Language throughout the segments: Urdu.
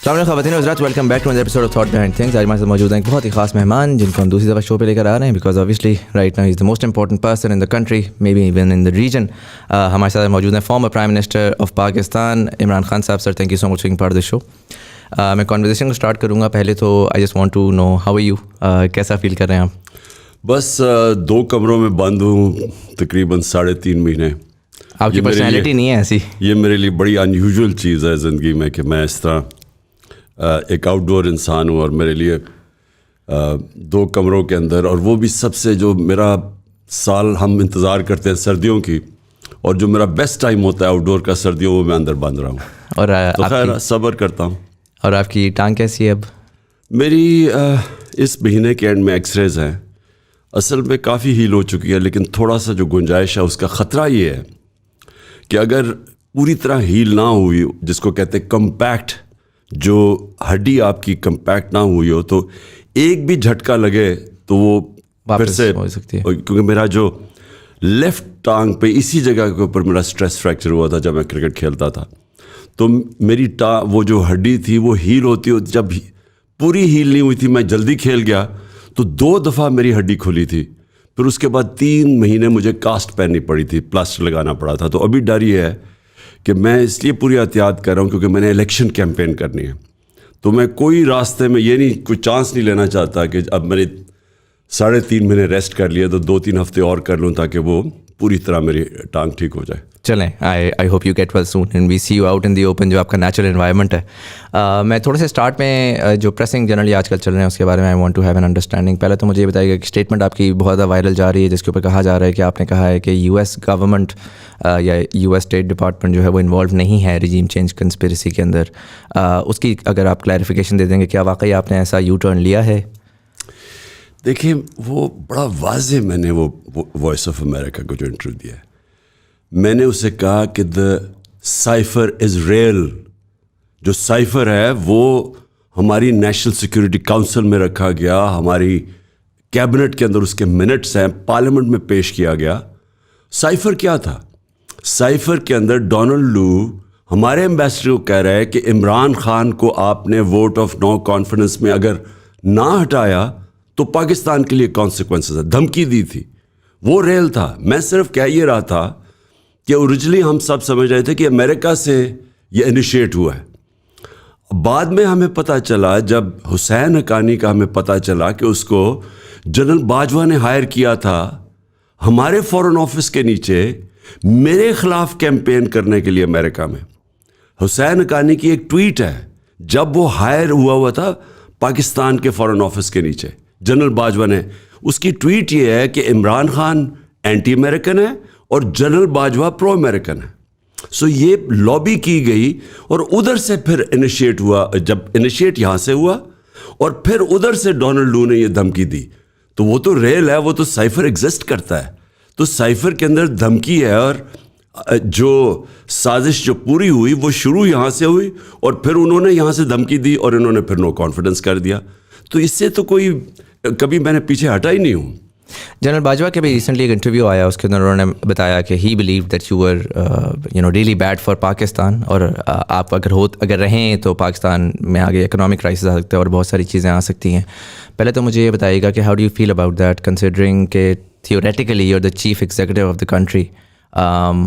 السلام علیکم خواتین و حضرات، welcome back to another episode of thought behind things. آج ہمارے ساتھ موجود ہیں ایک بہت ہی خاص مہمان جن کو ہم دوسری دفعہ شو پہ لے کر آ رہے ہیں because obviously right now is the most important person in the country, may be even in the region. ہمارے ساتھ موجود ہیں former prime minister of Pakistan Imran Khan صاحب. Sir thank you so much for being part of the show. میں کانورسیشن کو اسٹارٹ کروں گا. پہلے تو I just want to know how are you, کیسا فیل کر رہے ہیں آپ؟ بس 2 کمروں میں بند ہوں تقریباً 3.5 مہینے. آپ کی پرسنالٹی نہیں ہے ایسی؟ یہ میرے لیے بڑی انیوژل چیز ہے زندگی میں کہ میں اس طرح ایک آؤٹ ڈور انسان ہوں، اور میرے لیے 2 کمروں کے اندر، اور وہ بھی سب سے جو میرا سال ہم انتظار کرتے ہیں سردیوں کی، اور جو میرا بیسٹ ٹائم ہوتا ہے آؤٹ ڈور کا سردیوں، وہ میں اندر بند رہا ہوں. اور تو خیر صبر کرتا ہوں. اور آپ کی ٹانگ کیسی ہے اب؟ میری اس مہینے کے اینڈ میں ایکس ریز ہیں. اصل میں کافی ہیل ہو چکی ہے، لیکن تھوڑا سا جو گنجائش ہے اس کا خطرہ یہ ہے کہ اگر پوری طرح ہیل نہ ہوئی، جس کو کہتے ہیں کمپیکٹ، جو ہڈی آپ کی کمپیکٹ نہ ہوئی ہو، تو ایک بھی جھٹکا لگے تو وہ پھر سے ہو سکتی ہے. کیونکہ میرا جو لیفٹ ٹانگ پہ اسی جگہ کے اوپر میرا اسٹریس فریکچر ہوا تھا جب میں کرکٹ کھیلتا تھا، تو میری وہ جو ہڈی تھی وہ ہیل ہوتی ہو، جب پوری ہیل نہیں ہوئی تھی میں جلدی کھیل گیا تو 2 دفعہ میری ہڈی کھلی تھی. پھر اس کے بعد 3 مہینے مجھے کاسٹ پہننی پڑی تھی، پلاسٹر لگانا پڑا تھا. تو ابھی ڈر یہ ہے کہ میں اس لیے پوری احتیاط کر رہا ہوں کیونکہ میں نے الیکشن کیمپین کرنی ہے. تو میں کوئی راستے میں یہ نہیں، کوئی چانس نہیں لینا چاہتا کہ اب میں نے 3.5 مہینے ریسٹ کر لیا تو 2-3 ہفتے اور کر لوں تاکہ وہ پوری طرح میری ٹانگ ٹھیک ہو جائے. چلیں، I hope you get well soon and we see you out in the open, جو آپ کا نیچرل انوائرمنٹ ہے. میں تھوڑے سے اسٹارٹ میں جو پریسنگ جنرلی آج کل چل رہے ہیں اس کے بارے میں I want to have an understanding. پہلے تو مجھے یہ بتائیے کہ اسٹیٹمنٹ آپ کی بہت زیادہ وائرل جا رہی ہے جس کے اوپر کہا جا رہا ہے کہ آپ نے کہا ہے کہ یو ایس گورنمنٹ یا یو ایس اسٹیٹ ڈپارٹمنٹ جو ہے وہ انوالو نہیں ہے رجیم چینج کنسپریسی کے اندر. اس کی اگر آپ کلیریفیکیشن دے دیں گے، کیا واقعی آپ نے ایسا یو ٹرن لیا ہے؟ دیکھیں، وہ بڑا واضح میں نے وہ وائس آف امریکہ کو جو انٹرویو دیا ہے، میں نے اسے کہا کہ دا سائفر از ریئل. جو سائفر ہے وہ ہماری نیشنل سیکورٹی کونسل میں رکھا گیا، ہماری کیبنٹ کے اندر اس کے منٹس ہیں، پارلیمنٹ میں پیش کیا گیا. سائفر کیا تھا؟ سائفر کے اندر ڈونلڈ لو ہمارے ایمبیسڈر کو کہہ رہا ہے کہ عمران خان کو آپ نے ووٹ آف نو کانفیڈنس میں اگر نہ ہٹایا تو پاکستان کے لیے کانسیکوینسز ہے. دھمکی دی تھی، وہ ریل تھا. میں صرف کہہ یہ رہا تھا کہ اوریجنلی ہم سب سمجھ رہے تھے کہ امریکہ سے یہ انیشیٹ ہوا ہے. بعد میں ہمیں پتہ چلا، جب حسین حقانی کا ہمیں پتہ چلا کہ اس کو جنرل باجوہ نے ہائر کیا تھا ہمارے فورن آفس کے نیچے میرے خلاف کیمپین کرنے کے لیے امریکہ میں. حسین حقانی کی ایک ٹویٹ ہے جب وہ ہائر ہوا تھا پاکستان کے فورن آفس کے نیچے جنرل باجوہ نے. اس کی ٹویٹ یہ ہے کہ عمران خان اینٹی امریکن ہے اور جنرل باجوہ پرو امریکن ہے. سو یہ لابی کی گئی اور ادھر سے پھر انیشیٹ ہوا. جب انیشیٹ یہاں سے ہوا اور پھر ادھر سے ڈونلڈ لو نے یہ دھمکی دی، تو وہ تو ریل ہے، وہ تو سائفر ایگزسٹ کرتا ہے. تو سائفر کے اندر دھمکی ہے، اور جو سازش جو پوری ہوئی وہ شروع یہاں سے ہوئی اور پھر انہوں نے یہاں سے دھمکی دی اور انہوں نے پھر نو کانفیڈنس کر دیا. تو اس سے تو کوئی کبھی میں نے پیچھے ہٹا ہی نہیں ہوں. جنرل باجوہ کے بھی ریسنٹلی ایک انٹرویو آیا، اس کے اندر انہوں نے بتایا کہ he believe that you were really bad for Pakistan, اور آپ اگر رہیں تو پاکستان میں آگے اکنامک کرائسس آ سکتا ہے اور بہت ساری چیزیں آ سکتی ہیں. پہلے تو مجھے یہ بتائیے گا کہ how do you feel about that considering کہ theoretically you are the chief executive of the country,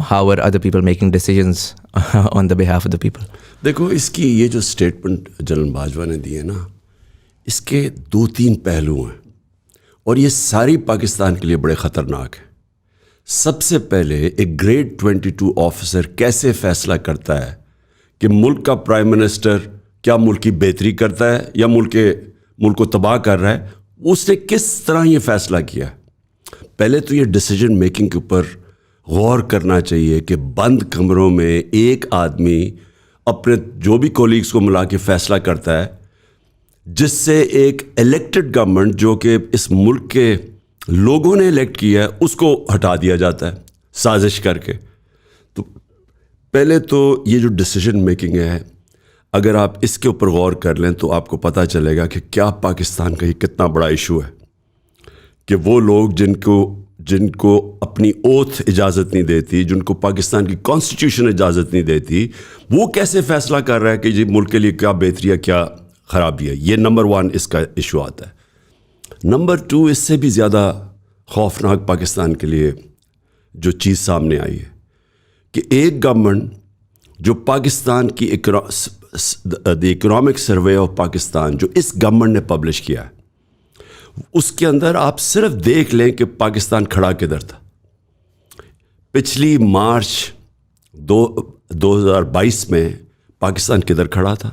how are other people making decisions on the behalf of the people? دیکھو، اس کی یہ جو اسٹیٹمنٹ جنرل باجوہ نے دی ہے نا، اس کے 2-3 پہلو ہیں اور یہ ساری پاکستان کے لیے بڑے خطرناک ہیں. سب سے پہلے ایک گریڈ 22 آفیسر کیسے فیصلہ کرتا ہے کہ ملک کا پرائم منسٹر کیا ملک کی بہتری کرتا ہے یا ملک کو تباہ کر رہا ہے؟ اس نے کس طرح یہ فیصلہ کیا؟ پہلے تو یہ ڈیسیجن میکنگ کے اوپر غور کرنا چاہیے کہ بند کمروں میں ایک آدمی اپنے جو بھی کولیگز کو ملا کے فیصلہ کرتا ہے، جس سے ایک الیکٹڈ گورنمنٹ جو کہ اس ملک کے لوگوں نے الیکٹ کیا ہے اس کو ہٹا دیا جاتا ہے سازش کر کے. تو پہلے تو یہ جو ڈیسیجن میکنگ ہے، اگر آپ اس کے اوپر غور کر لیں تو آپ کو پتہ چلے گا کہ کیا پاکستان کا یہ کتنا بڑا ایشو ہے کہ وہ لوگ جن کو اپنی اوتھ اجازت نہیں دیتی, جن کو پاکستان کی کانسٹیٹیوشن اجازت نہیں دیتی, وہ کیسے فیصلہ کر رہا ہے کہ یہ ملک کے لیے کیا بہتری ہے, کیا خرابی ہے. یہ نمبر 1 اس کا ایشو آتا ہے. نمبر 2, اس سے بھی زیادہ خوفناک پاکستان کے لیے جو چیز سامنے آئی ہے کہ ایک گورنمنٹ جو پاکستان کی the economic survey of Pakistan جو اس گورنمنٹ نے پبلش کیا ہے, اس کے اندر آپ صرف دیکھ لیں کہ پاکستان کھڑا کدھر تھا. پچھلی مارچ 2022 میں پاکستان کدھر کھڑا تھا,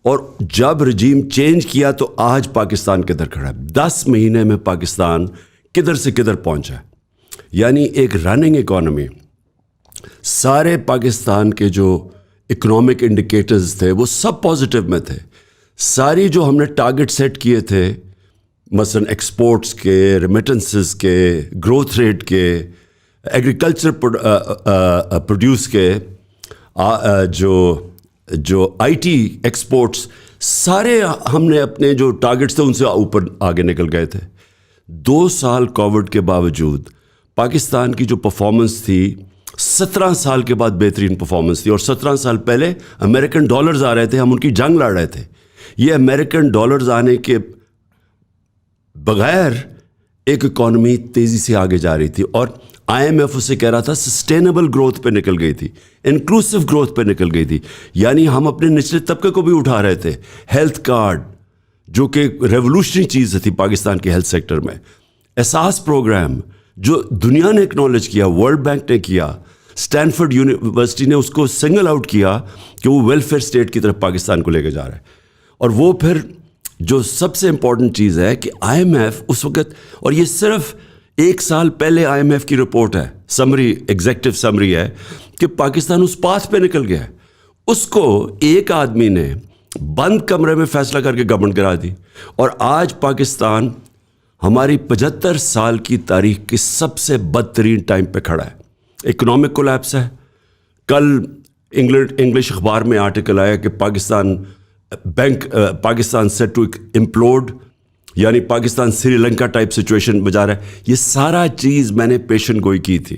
اور جب رجیم چینج کیا تو آج پاکستان کدھر کھڑا ہے. 10 مہینے میں پاکستان کدھر سے کدھر پہنچا ہے. یعنی ایک رننگ اکانومی, سارے پاکستان کے جو اکنامک انڈیکیٹرز تھے وہ سب پازیٹیو میں تھے. ساری جو ہم نے ٹارگٹ سیٹ کیے تھے, مثلا ایکسپورٹس کے, ریمیٹنسز کے, گروتھ ریٹ کے, ایگریکلچر پروڈیوس کے, جو آئی ٹی ایکسپورٹس, سارے ہم نے اپنے جو ٹارگٹس تھے ان سے اوپر آگے نکل گئے تھے. 2 سال کووڈ کے باوجود پاکستان کی جو پرفارمنس تھی 17 سال کے بعد بہترین پرفارمنس تھی. اور 17 سال پہلے امریکن ڈالرز آ رہے تھے, ہم ان کی جنگ لڑ رہے تھے. یہ امریکن ڈالرز آنے کے بغیر ایک اکانومی تیزی سے آگے جا رہی تھی, اور آئی ایم ایف اسے کہہ رہا تھا سسٹینیبل گروتھ پہ نکل گئی تھی, انکلوسیو گروتھ پہ نکل گئی تھی. یعنی ہم اپنے نچلے طبقے کو بھی اٹھا رہے تھے. ہیلتھ کارڈ جو کہ ریولوشنری چیز تھی پاکستان کے ہیلتھ سیکٹر میں, احساس پروگرام جو دنیا نے اکنالج کیا, ورلڈ بینک نے کیا, اسٹینفورڈ یونیورسٹی نے اس کو سنگل آؤٹ کیا کہ وہ ویلفیئر اسٹیٹ کی طرف پاکستان کو لے کے جا رہا ہے. اور وہ پھر جو سب سے امپورٹنٹ چیز ہے کہ آئی ایم ایف اس وقت, اور یہ صرف 1 سال پہلے آئی ایم ایف کی رپورٹ ہے, سمری, ایگزیکٹو سمری ہے کہ پاکستان اس پاتھ پہ نکل گیا ہے. اس کو ایک آدمی نے بند کمرے میں فیصلہ کر کے گورنمنٹ کرا دی, اور آج پاکستان ہماری 75 سال کی تاریخ کی سب سے بدترین ٹائم پہ کھڑا ہے. اکنامک کولیپس ہے. کل انگلش اخبار میں آرٹیکل آیا کہ پاکستان سیٹ ٹو امپلوڈ, یعنی پاکستان سری لنکا ٹائپ سچویشن میں جا رہا ہے. یہ سارا چیز میں نے پیشن گوئی کی تھی.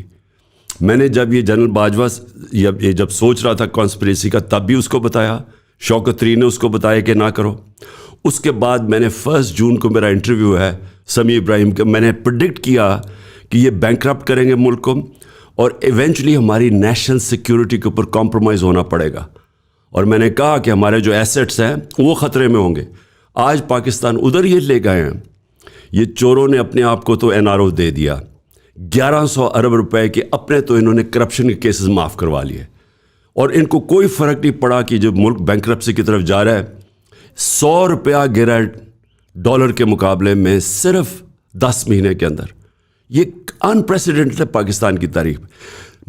میں نے جب یہ جنرل باجوہ جب سوچ رہا تھا کانسپریسی کا, تب بھی اس کو بتایا, شوکت طرین نے اس کو بتایا کہ نہ کرو. اس کے بعد میں نے 1 جون کو میرا انٹرویو ہے سمیع ابراہیم کا, میں نے پرڈکٹ کیا کہ یہ بینکرپٹ کریں گے ملک کو, اور ایونچولی ہماری نیشنل سیکیورٹی کے اوپر کمپرومائز ہونا پڑے گا. اور میں نے کہا کہ ہمارے جو ایسٹس ہیں وہ خطرے میں ہوں گے. آج پاکستان ادھر یہ لے گئے ہیں. یہ چوروں نے اپنے آپ کو تو این آر او دے دیا, 1100 ارب روپے کے اپنے تو انہوں نے کرپشن کے کیسز معاف کروا لیے, اور ان کو کوئی فرق نہیں پڑا کہ جب ملک بینکرپسی کی طرف جا رہا ہے. 100 روپیہ گرا ڈالر کے مقابلے میں صرف 10 مہینے کے اندر. یہ انپریسیڈنٹڈ ہے پاکستان کی تاریخ میں.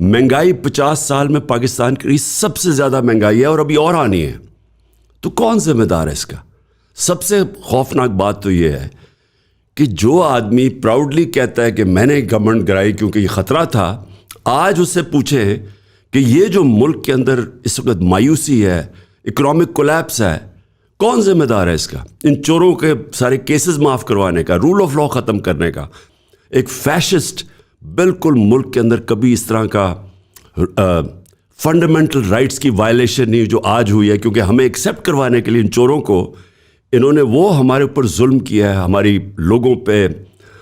مہنگائی 50 سال میں پاکستان کی سب سے زیادہ مہنگائی ہے, اور ابھی اور آنی ہے. تو کون ذمہ دار ہے اس کا؟ سب سے خوفناک بات تو یہ ہے کہ جو آدمی پراؤڈلی کہتا ہے کہ میں نے گورنمنٹ گرائی کیونکہ یہ خطرہ تھا, آج اس سے پوچھیں کہ یہ جو ملک کے اندر اس وقت مایوسی ہے, اکنامک کولیپس ہے, کون ذمہ دار ہے اس کا؟ ان چوروں کے سارے کیسز معاف کروانے کا, رول آف لا ختم کرنے کا. ایک فیشسٹ بالکل ملک کے اندر کبھی اس طرح کا فنڈامنٹل رائٹس کی وائلیشن نہیں جو آج ہوئی ہے, کیونکہ ہمیں ایکسیپٹ کروانے کے لیے ان چوروں کو انہوں نے وہ ہمارے اوپر ظلم کیا ہے, ہماری لوگوں پہ.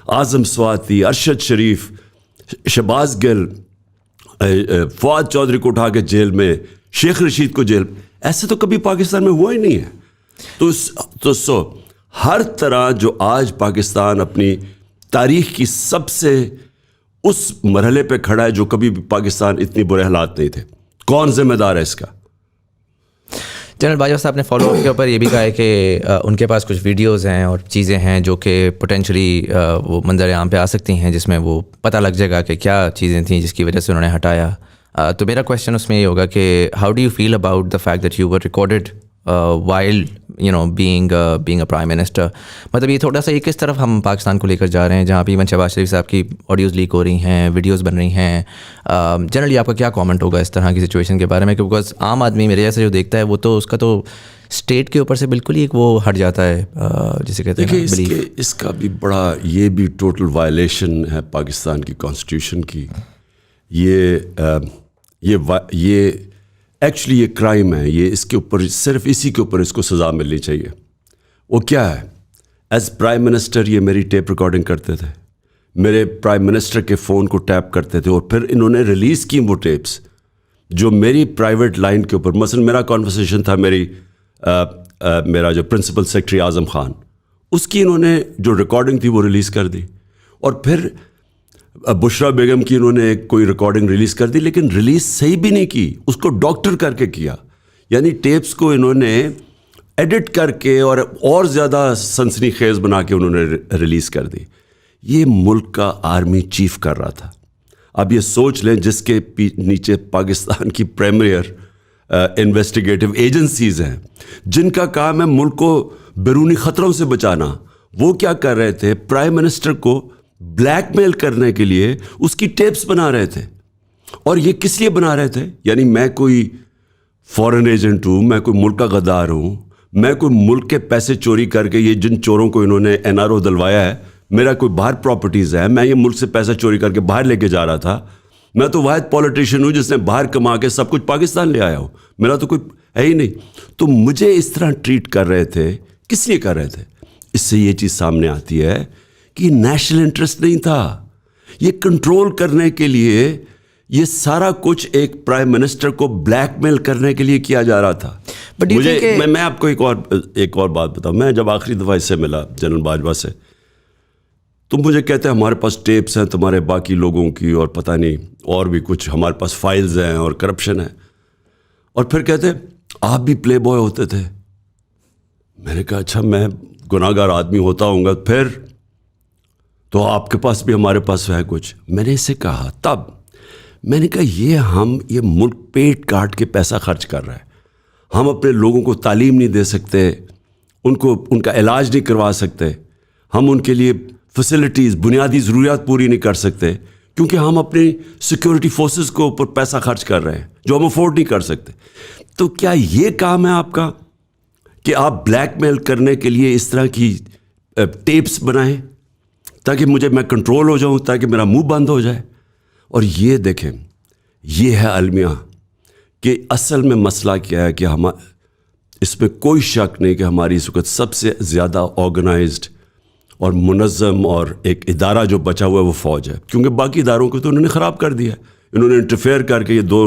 اعظم سواتی, ارشد شریف, شہباز گل, فواد چودھری کو اٹھا کے جیل میں, شیخ رشید کو جیل, ایسے تو کبھی پاکستان میں ہوا ہی نہیں ہے. تو ہر طرح جو آج پاکستان اپنی تاریخ کی سب سے اس مرحلے پہ کھڑا ہے جو کبھی بھی پاکستان اتنی برے حالات نہیں تھے. کون ذمہ دار ہے اس کا؟ جنرل باجوہ صاحب نے فالو اپ کے اوپر یہ بھی کہا ہے کہ ان کے پاس کچھ ویڈیوز ہیں اور چیزیں ہیں جو کہ پوٹینشلی وہ منظر عام پہ آ سکتی ہیں, جس میں وہ پتہ لگ جائے گا کہ کیا چیزیں تھیں جس کی وجہ سے انہوں نے ہٹایا. تو میرا کویشچن اس میں یہ ہوگا کہ how do you feel about the fact that you were recorded while you know being a prime minister. مطلب یہ تھوڑا سا یہ کس طرف ہم پاکستان کو لے کر جا رہے ہیں, جہاں پہ ایون شہباز شریف صاحب کی آڈیوز لیک ہو رہی ہیں, ویڈیوز بن رہی ہیں. جنرلی آپ کا کیا کامنٹ ہوگا اس طرح کی سچویشن کے بارے میں, بیکاز عام آدمی میرے جیسے جو دیکھتا ہے وہ تو اس کا تو اسٹیٹ کے اوپر سے بالکل ہی ایک وہ ہٹ جاتا ہے جسے کہتے ہیں. دیکھیے اس کا بھی بڑا, یہ بھی ٹوٹل وائلیشن ہے پاکستان کی کانسٹیٹیوشن کی. یہ ایکچولی یہ کرائم ہے. یہ اس کے اوپر صرف اسی کے اوپر اس کو سزا ملنی چاہیے. وہ کیا ہے؟ ایز پرائم منسٹر یہ میری ٹیپ ریکارڈنگ کرتے تھے, میرے پرائم منسٹر کے فون کو ٹیپ کرتے تھے, اور پھر انہوں نے ریلیز کی وہ ٹیپس جو میری پرائیویٹ لائن کے اوپر. مثلا میرا کانورسیشن تھا میرا جو پرنسپل سیکرٹری اعظم خان, اس کی انہوں نے جو ریکارڈنگ تھی وہ ریلیز کر دی. اور پھر بشرا بیگم کی انہوں نے کوئی ریکارڈنگ ریلیز کر دی, لیکن ریلیز صحیح بھی نہیں کی, اس کو ڈاکٹر کر کے کیا. یعنی ٹیپس کو انہوں نے ایڈٹ کر کے اور زیادہ سنسنی خیز بنا کے انہوں نے ریلیز کر دی. یہ ملک کا آرمی چیف کر رہا تھا. اب یہ سوچ لیں, جس کے نیچے پاکستان کی پریمیئر انویسٹیگیٹو ایجنسیز ہیں جن کا کام ہے ملک کو بیرونی خطروں سے بچانا, وہ کیا کر رہے تھے؟ پرائم منسٹر کو بلیک میل کرنے کے لیے اس کی ٹیپس بنا رہے تھے. اور یہ کس لیے بنا رہے تھے؟ یعنی میں کوئی فورن ایجنٹ ہوں, میں کوئی ملک کا غدار ہوں, میں کوئی ملک کے پیسے چوری کر کے, یہ جن چوروں کو انہوں نے NRO دلوایا ہے, میرا کوئی باہر پراپرٹیز ہے, میں یہ ملک سے پیسہ چوری کر کے باہر لے کے جا رہا تھا. میں تو واحد پولیٹیشین ہوں جس نے باہر کما کے سب کچھ پاکستان لے آیا ہوں, میرا تو کوئی ہے ہی نہیں. تو مجھے اس طرح ٹریٹ کر رہے تھے. کس لیے کر رہے تھے؟ اس سے یہ چیز سامنے آتی ہے کہ نیشنل انٹرسٹ نہیں تھا. یہ کنٹرول کرنے کے لیے یہ سارا کچھ ایک پرائم منسٹر کو بلیک میل کرنے کے لیے کیا جا رہا تھا. میں آپ کو ایک اور بات بتاؤں. میں جب آخری دفعہ اس سے ملا جنرل باجوہ سے, تو مجھے کہتے ہیں ہمارے پاس ٹیپس ہیں تمہارے باقی لوگوں کی, اور پتہ نہیں اور بھی کچھ ہمارے پاس فائلز ہیں اور کرپشن ہے. اور پھر کہتے آپ بھی پلے بوائے ہوتے تھے. میں نے کہا اچھا, میں گناہ گار آدمی ہوتا ہوں گا پھر تو آپ کے پاس بھی ہمارے پاس ہے کچھ. میں نے اسے کہا, تب میں نے کہا یہ ملک پیٹ کاٹ کے پیسہ خرچ کر رہا ہے. ہم اپنے لوگوں کو تعلیم نہیں دے سکتے, ان کا علاج نہیں کروا سکتے, ہم ان کے لیے فیسلٹیز, بنیادی ضروریات پوری نہیں کر سکتے, کیونکہ ہم اپنی سیکیورٹی فورسز کو اوپر پیسہ خرچ کر رہے ہیں جو ہم افورڈ نہیں کر سکتے. تو کیا یہ کام ہے آپ کا کہ آپ بلیک میل کرنے کے لیے اس طرح کی ٹیپس بنائیں تاکہ میں کنٹرول ہو جاؤں, تاکہ میرا منہ بند ہو جائے؟ اور یہ دیکھیں, یہ ہے المیہ کہ اصل میں مسئلہ کیا ہے کہ اس میں کوئی شک نہیں کہ ہماری اس وقت سب سے زیادہ آرگنائزڈ اور منظم اور ایک ادارہ جو بچا ہوا ہے وہ فوج ہے. کیونکہ باقی اداروں کو تو انہوں نے خراب کر دیا. انہوں نے انٹرفیئر کر کے یہ دو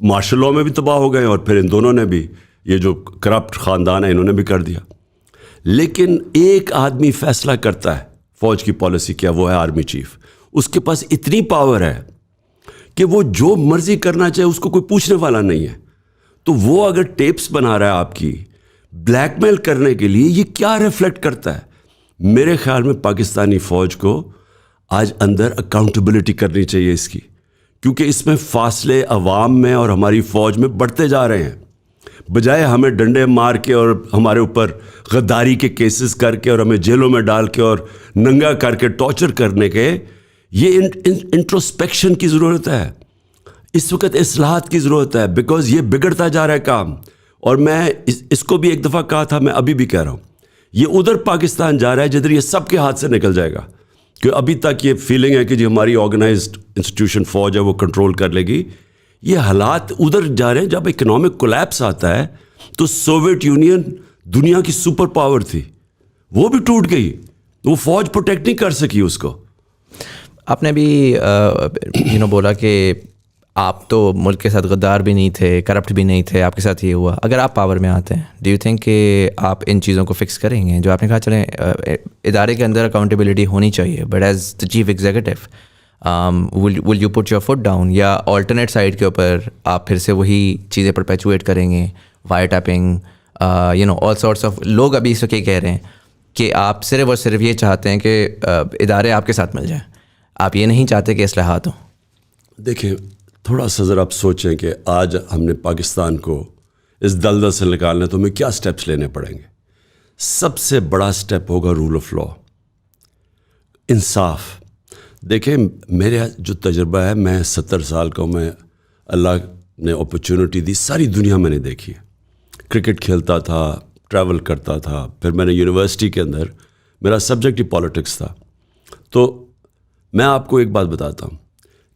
مارشل لاء میں بھی تباہ ہو گئے, اور پھر ان دونوں نے بھی, یہ جو کرپٹ خاندان ہے انہوں نے بھی کر دیا. لیکن ایک آدمی فیصلہ کرتا ہے فوج کی پالیسی کیا, وہ ہے آرمی چیف. اس کے پاس اتنی پاور ہے کہ وہ جو مرضی کرنا چاہے, اس کو کوئی پوچھنے والا نہیں ہے. تو وہ اگر ٹیپس بنا رہا ہے آپ کی بلیک میل کرنے کے لیے, یہ کیا ریفلیکٹ کرتا ہے؟ میرے خیال میں پاکستانی فوج کو آج اندر اکاؤنٹیبلٹی کرنی چاہیے اس کی, کیونکہ اس میں فاصلے عوام میں اور ہماری فوج میں بڑھتے جا رہے ہیں. بجائے ہمیں ڈنڈے مار کے اور ہمارے اوپر غداری کے کیسز کر کے اور ہمیں جیلوں میں ڈال کے اور ننگا کر کے ٹارچر کرنے کے, یہ انٹروسپیکشن کی ضرورت ہے. اس وقت اصلاحات کی ضرورت ہے, بیکاز یہ بگڑتا جا رہا ہے کام. اور میں اس کو بھی ایک دفعہ کہا تھا, میں ابھی بھی کہہ رہا ہوں, یہ ادھر پاکستان جا رہا ہے جدھر یہ سب کے ہاتھ سے نکل جائے گا. کہ ابھی تک یہ فیلنگ ہے کہ جی ہماری آرگنائزڈ انسٹیٹیوشن فوج ہے وہ کنٹرول کر لے گی. یہ حالات ادھر جا رہے ہیں. جب اکنامک کولیپس آتا ہے تو سوویت یونین دنیا کی سپر پاور تھی, وہ بھی ٹوٹ گئی, وہ فوج پروٹیکٹ نہیں کر سکی اس کو. آپ نے بھی بولا کہ آپ تو ملک کے ساتھ غدار بھی نہیں تھے, کرپٹ بھی نہیں تھے, آپ کے ساتھ یہ ہوا. اگر آپ پاور میں آتے ہیں, ڈو یو تھنک کہ آپ ان چیزوں کو فکس کریں گے؟ جو آپ نے کہا چلیں ادارے کے اندر اکاؤنٹیبلٹی ہونی چاہیے, but as the chief executive will you put your foot down, یا آلٹرنیٹ سائڈ کے اوپر آپ پھر سے وہی چیزیں پرپیچویٹ کریں گے, wire tapping, all sorts of. لوگ ابھی اس وقت یہ کہہ رہے ہیں کہ آپ صرف اور صرف یہ چاہتے ہیں کہ ادارے آپ کے ساتھ مل جائیں, آپ یہ نہیں چاہتے کہ اصلاحات ہوں. دیکھیں, تھوڑا سا ذرا آپ سوچیں کہ آج ہم نے پاکستان کو اس دلدل سے نکالنا تو ہمیں کیا سٹیپس لینے پڑیں گے. سب سے بڑا سٹیپ ہوگا رول آف لا, انصاف. دیکھیں میرا جو تجربہ ہے, میں 70 سال کا ہوں, میں اللہ نے اپرچونٹی دی, ساری دنیا میں نے دیکھی ہے. کرکٹ کھیلتا تھا, ٹریول کرتا تھا, پھر میں نے یونیورسٹی کے اندر میرا سبجیکٹ ہی پالیٹکس تھا. تو میں آپ کو ایک بات بتاتا ہوں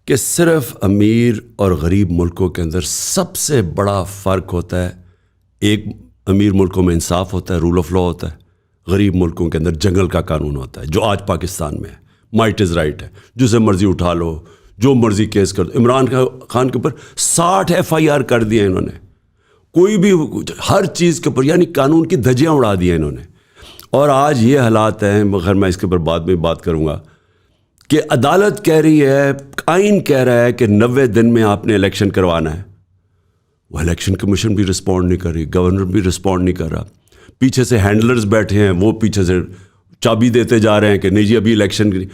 کہ صرف امیر اور غریب ملکوں کے اندر سب سے بڑا فرق ہوتا ہے, ایک امیر ملکوں میں انصاف ہوتا ہے, رول آف لا ہوتا ہے, غریب ملکوں کے اندر جنگل کا قانون ہوتا ہے, جو آج پاکستان میں ہے. مائٹ از رائٹ ہے, جسے مرضی اٹھا لو, جو مرضی کیس کر دو. عمران خان کے اوپر 60 FIR کر دیے انہوں نے, کوئی بھی ہر چیز کے اوپر, یعنی قانون کی دھجیاں اڑا دی ہیں انہوں نے. اور آج یہ حالات ہیں, مگر میں اس کے اوپر بعد میں بات کروں گا, کہ عدالت کہہ رہی ہے, آئین کہہ رہا ہے کہ 90 دن میں آپ نے الیکشن کروانا ہے. وہ الیکشن کمیشن بھی رسپونڈ نہیں کر رہی, گورنر بھی رسپونڈ نہیں کر رہا, پیچھے سے ہینڈلرز بیٹھے ہیں, وہ پیچھے سے چابی دیتے جا رہے ہیں کہ نہیں جی ابھی الیکشن کی.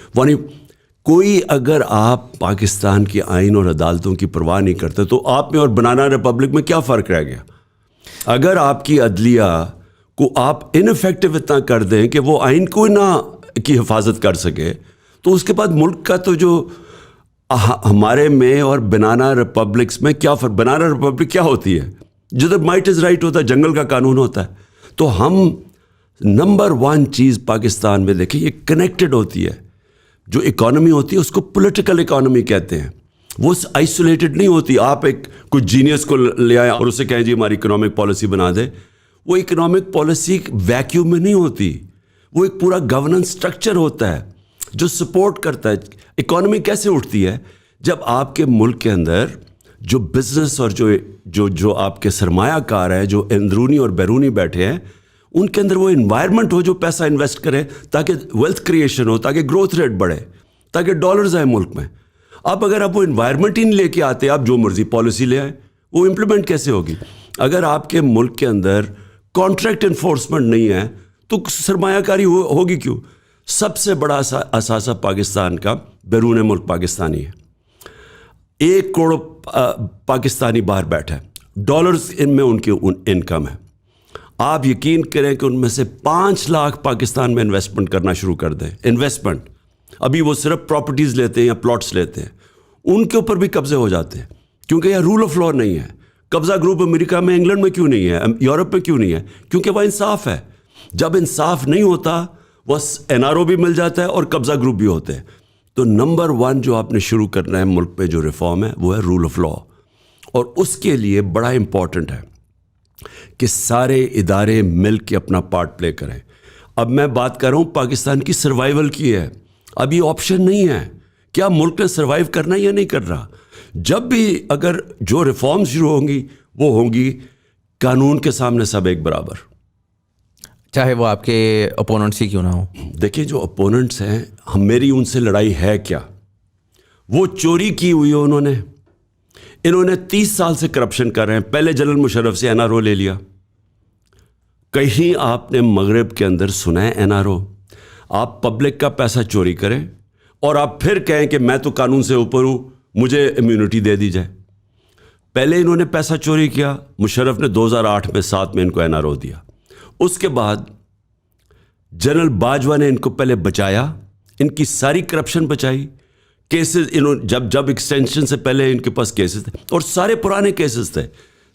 کوئی اگر آپ پاکستان کی آئین اور عدالتوں کی پرواہ نہیں کرتے تو آپ میں اور بنانا ریپبلک میں کیا فرق رہ گیا؟ اگر آپ کی عدلیہ کو آپ انفیکٹو اتنا کر دیں کہ وہ آئین کو نہ کی حفاظت کر سکے, تو اس کے بعد ملک کا تو جو ہمارے میں اور بنانا ریپبلکس میں کیا فرق. بنانا ریپبلک کیا ہوتی ہے؟ جدھر مائٹ از رائٹ ہوتا ہے, جنگل کا قانون ہوتا ہے. تو ہم نمبر 1 چیز پاکستان میں دیکھیں, یہ کنیکٹڈ ہوتی ہے. جو اکانومی ہوتی ہے اس کو پولیٹیکل اکانومی کہتے ہیں, وہ آئسولیٹڈ نہیں ہوتی. آپ ایک کچھ جینیس کو لے آئیں اور اسے کہیں جی ہماری اکنامک پالیسی بنا دے. وہ اکنامک پالیسی ویکیوم میں نہیں ہوتی, وہ ایک پورا گورننس سٹرکچر ہوتا ہے جو سپورٹ کرتا ہے. اکانومی کیسے اٹھتی ہے؟ جب آپ کے ملک کے اندر جو بزنس اور جو آپ کے سرمایہ کار ہے, جو اندرونی اور بیرونی بیٹھے ہیں, ان کے اندر وہ انوائرمنٹ ہو جو پیسہ انویسٹ کرے, تاکہ ویلتھ کریشن ہو, تاکہ گروتھ ریٹ بڑھے, تاکہ ڈالرز آئیں ملک میں. اب اگر آپ وہ انوائرمنٹ ہی نہیں لے کے آتے, آپ جو مرضی پالیسی لے آئیں, وہ امپلیمنٹ کیسے ہوگی؟ اگر آپ کے ملک کے اندر کانٹریکٹ انفورسمنٹ نہیں ہے تو سرمایہ کاری ہوگی کیوں؟ سب سے بڑا اثاثہ پاکستان کا بیرون ملک پاکستانی ہے. 1 کروڑ پاکستانی باہر بیٹھا ہے, ڈالرز ان میں ان کی انکم ہے. آپ یقین کریں کہ ان میں سے 5 لاکھ پاکستان میں انویسٹمنٹ کرنا شروع کر دیں. انویسٹمنٹ ابھی وہ صرف پراپرٹیز لیتے ہیں یا پلاٹس لیتے ہیں, ان کے اوپر بھی قبضے ہو جاتے ہیں, کیونکہ یہ رول آف لا نہیں ہے. قبضہ گروپ امریکہ میں, انگلینڈ میں کیوں نہیں ہے, یورپ میں کیوں نہیں ہے؟ کیونکہ وہ انصاف ہے. جب انصاف نہیں ہوتا, بس NRO بھی مل جاتا ہے اور قبضہ گروپ بھی ہوتے ہیں. تو نمبر 1 جو آپ نے شروع کرنا ہے ملک پہ جو ریفارم ہے وہ ہے رول آف لا, اور اس کے لیے بڑا امپورٹنٹ ہے کہ سارے ادارے مل کے اپنا پارٹ پلے کریں. اب میں بات کر رہا ہوں پاکستان کی سروائیول کی ہے. اب یہ آپشن نہیں ہے کیا ملک نے سروائیو کرنا یا نہیں کر رہا. جب بھی اگر جو ریفارمز شروع ہوں گی وہ ہوں گی قانون کے سامنے سب ایک برابر, چاہے وہ آپ کے اپوننٹس ہی کیوں نہ ہوں. دیکھیں جو اپوننٹس ہیں, میری ان سے لڑائی ہے کیا؟ وہ چوری کی ہوئی ہے انہوں نے 30 سال سے کرپشن کر رہے ہیں. پہلے جنرل مشرف سے NRO لے لیا. کہیں آپ نے مغرب کے اندر سنا ہے NRO؟ آپ پبلک کا پیسہ چوری کریں اور آپ پھر کہیں کہ میں تو قانون سے اوپر ہوں, مجھے امیونٹی دے دی جائے. پہلے انہوں نے پیسہ چوری کیا, مشرف نے 2008 میں 7 میں ان کو NRO دیا. اس کے بعد جنرل باجوہ نے ان کو پہلے بچایا, ان کی ساری کرپشن بچائی. کیسز جب ایکسٹینشن سے پہلے ان کے پاس کیسز تھے اور سارے پرانے کیسز تھے,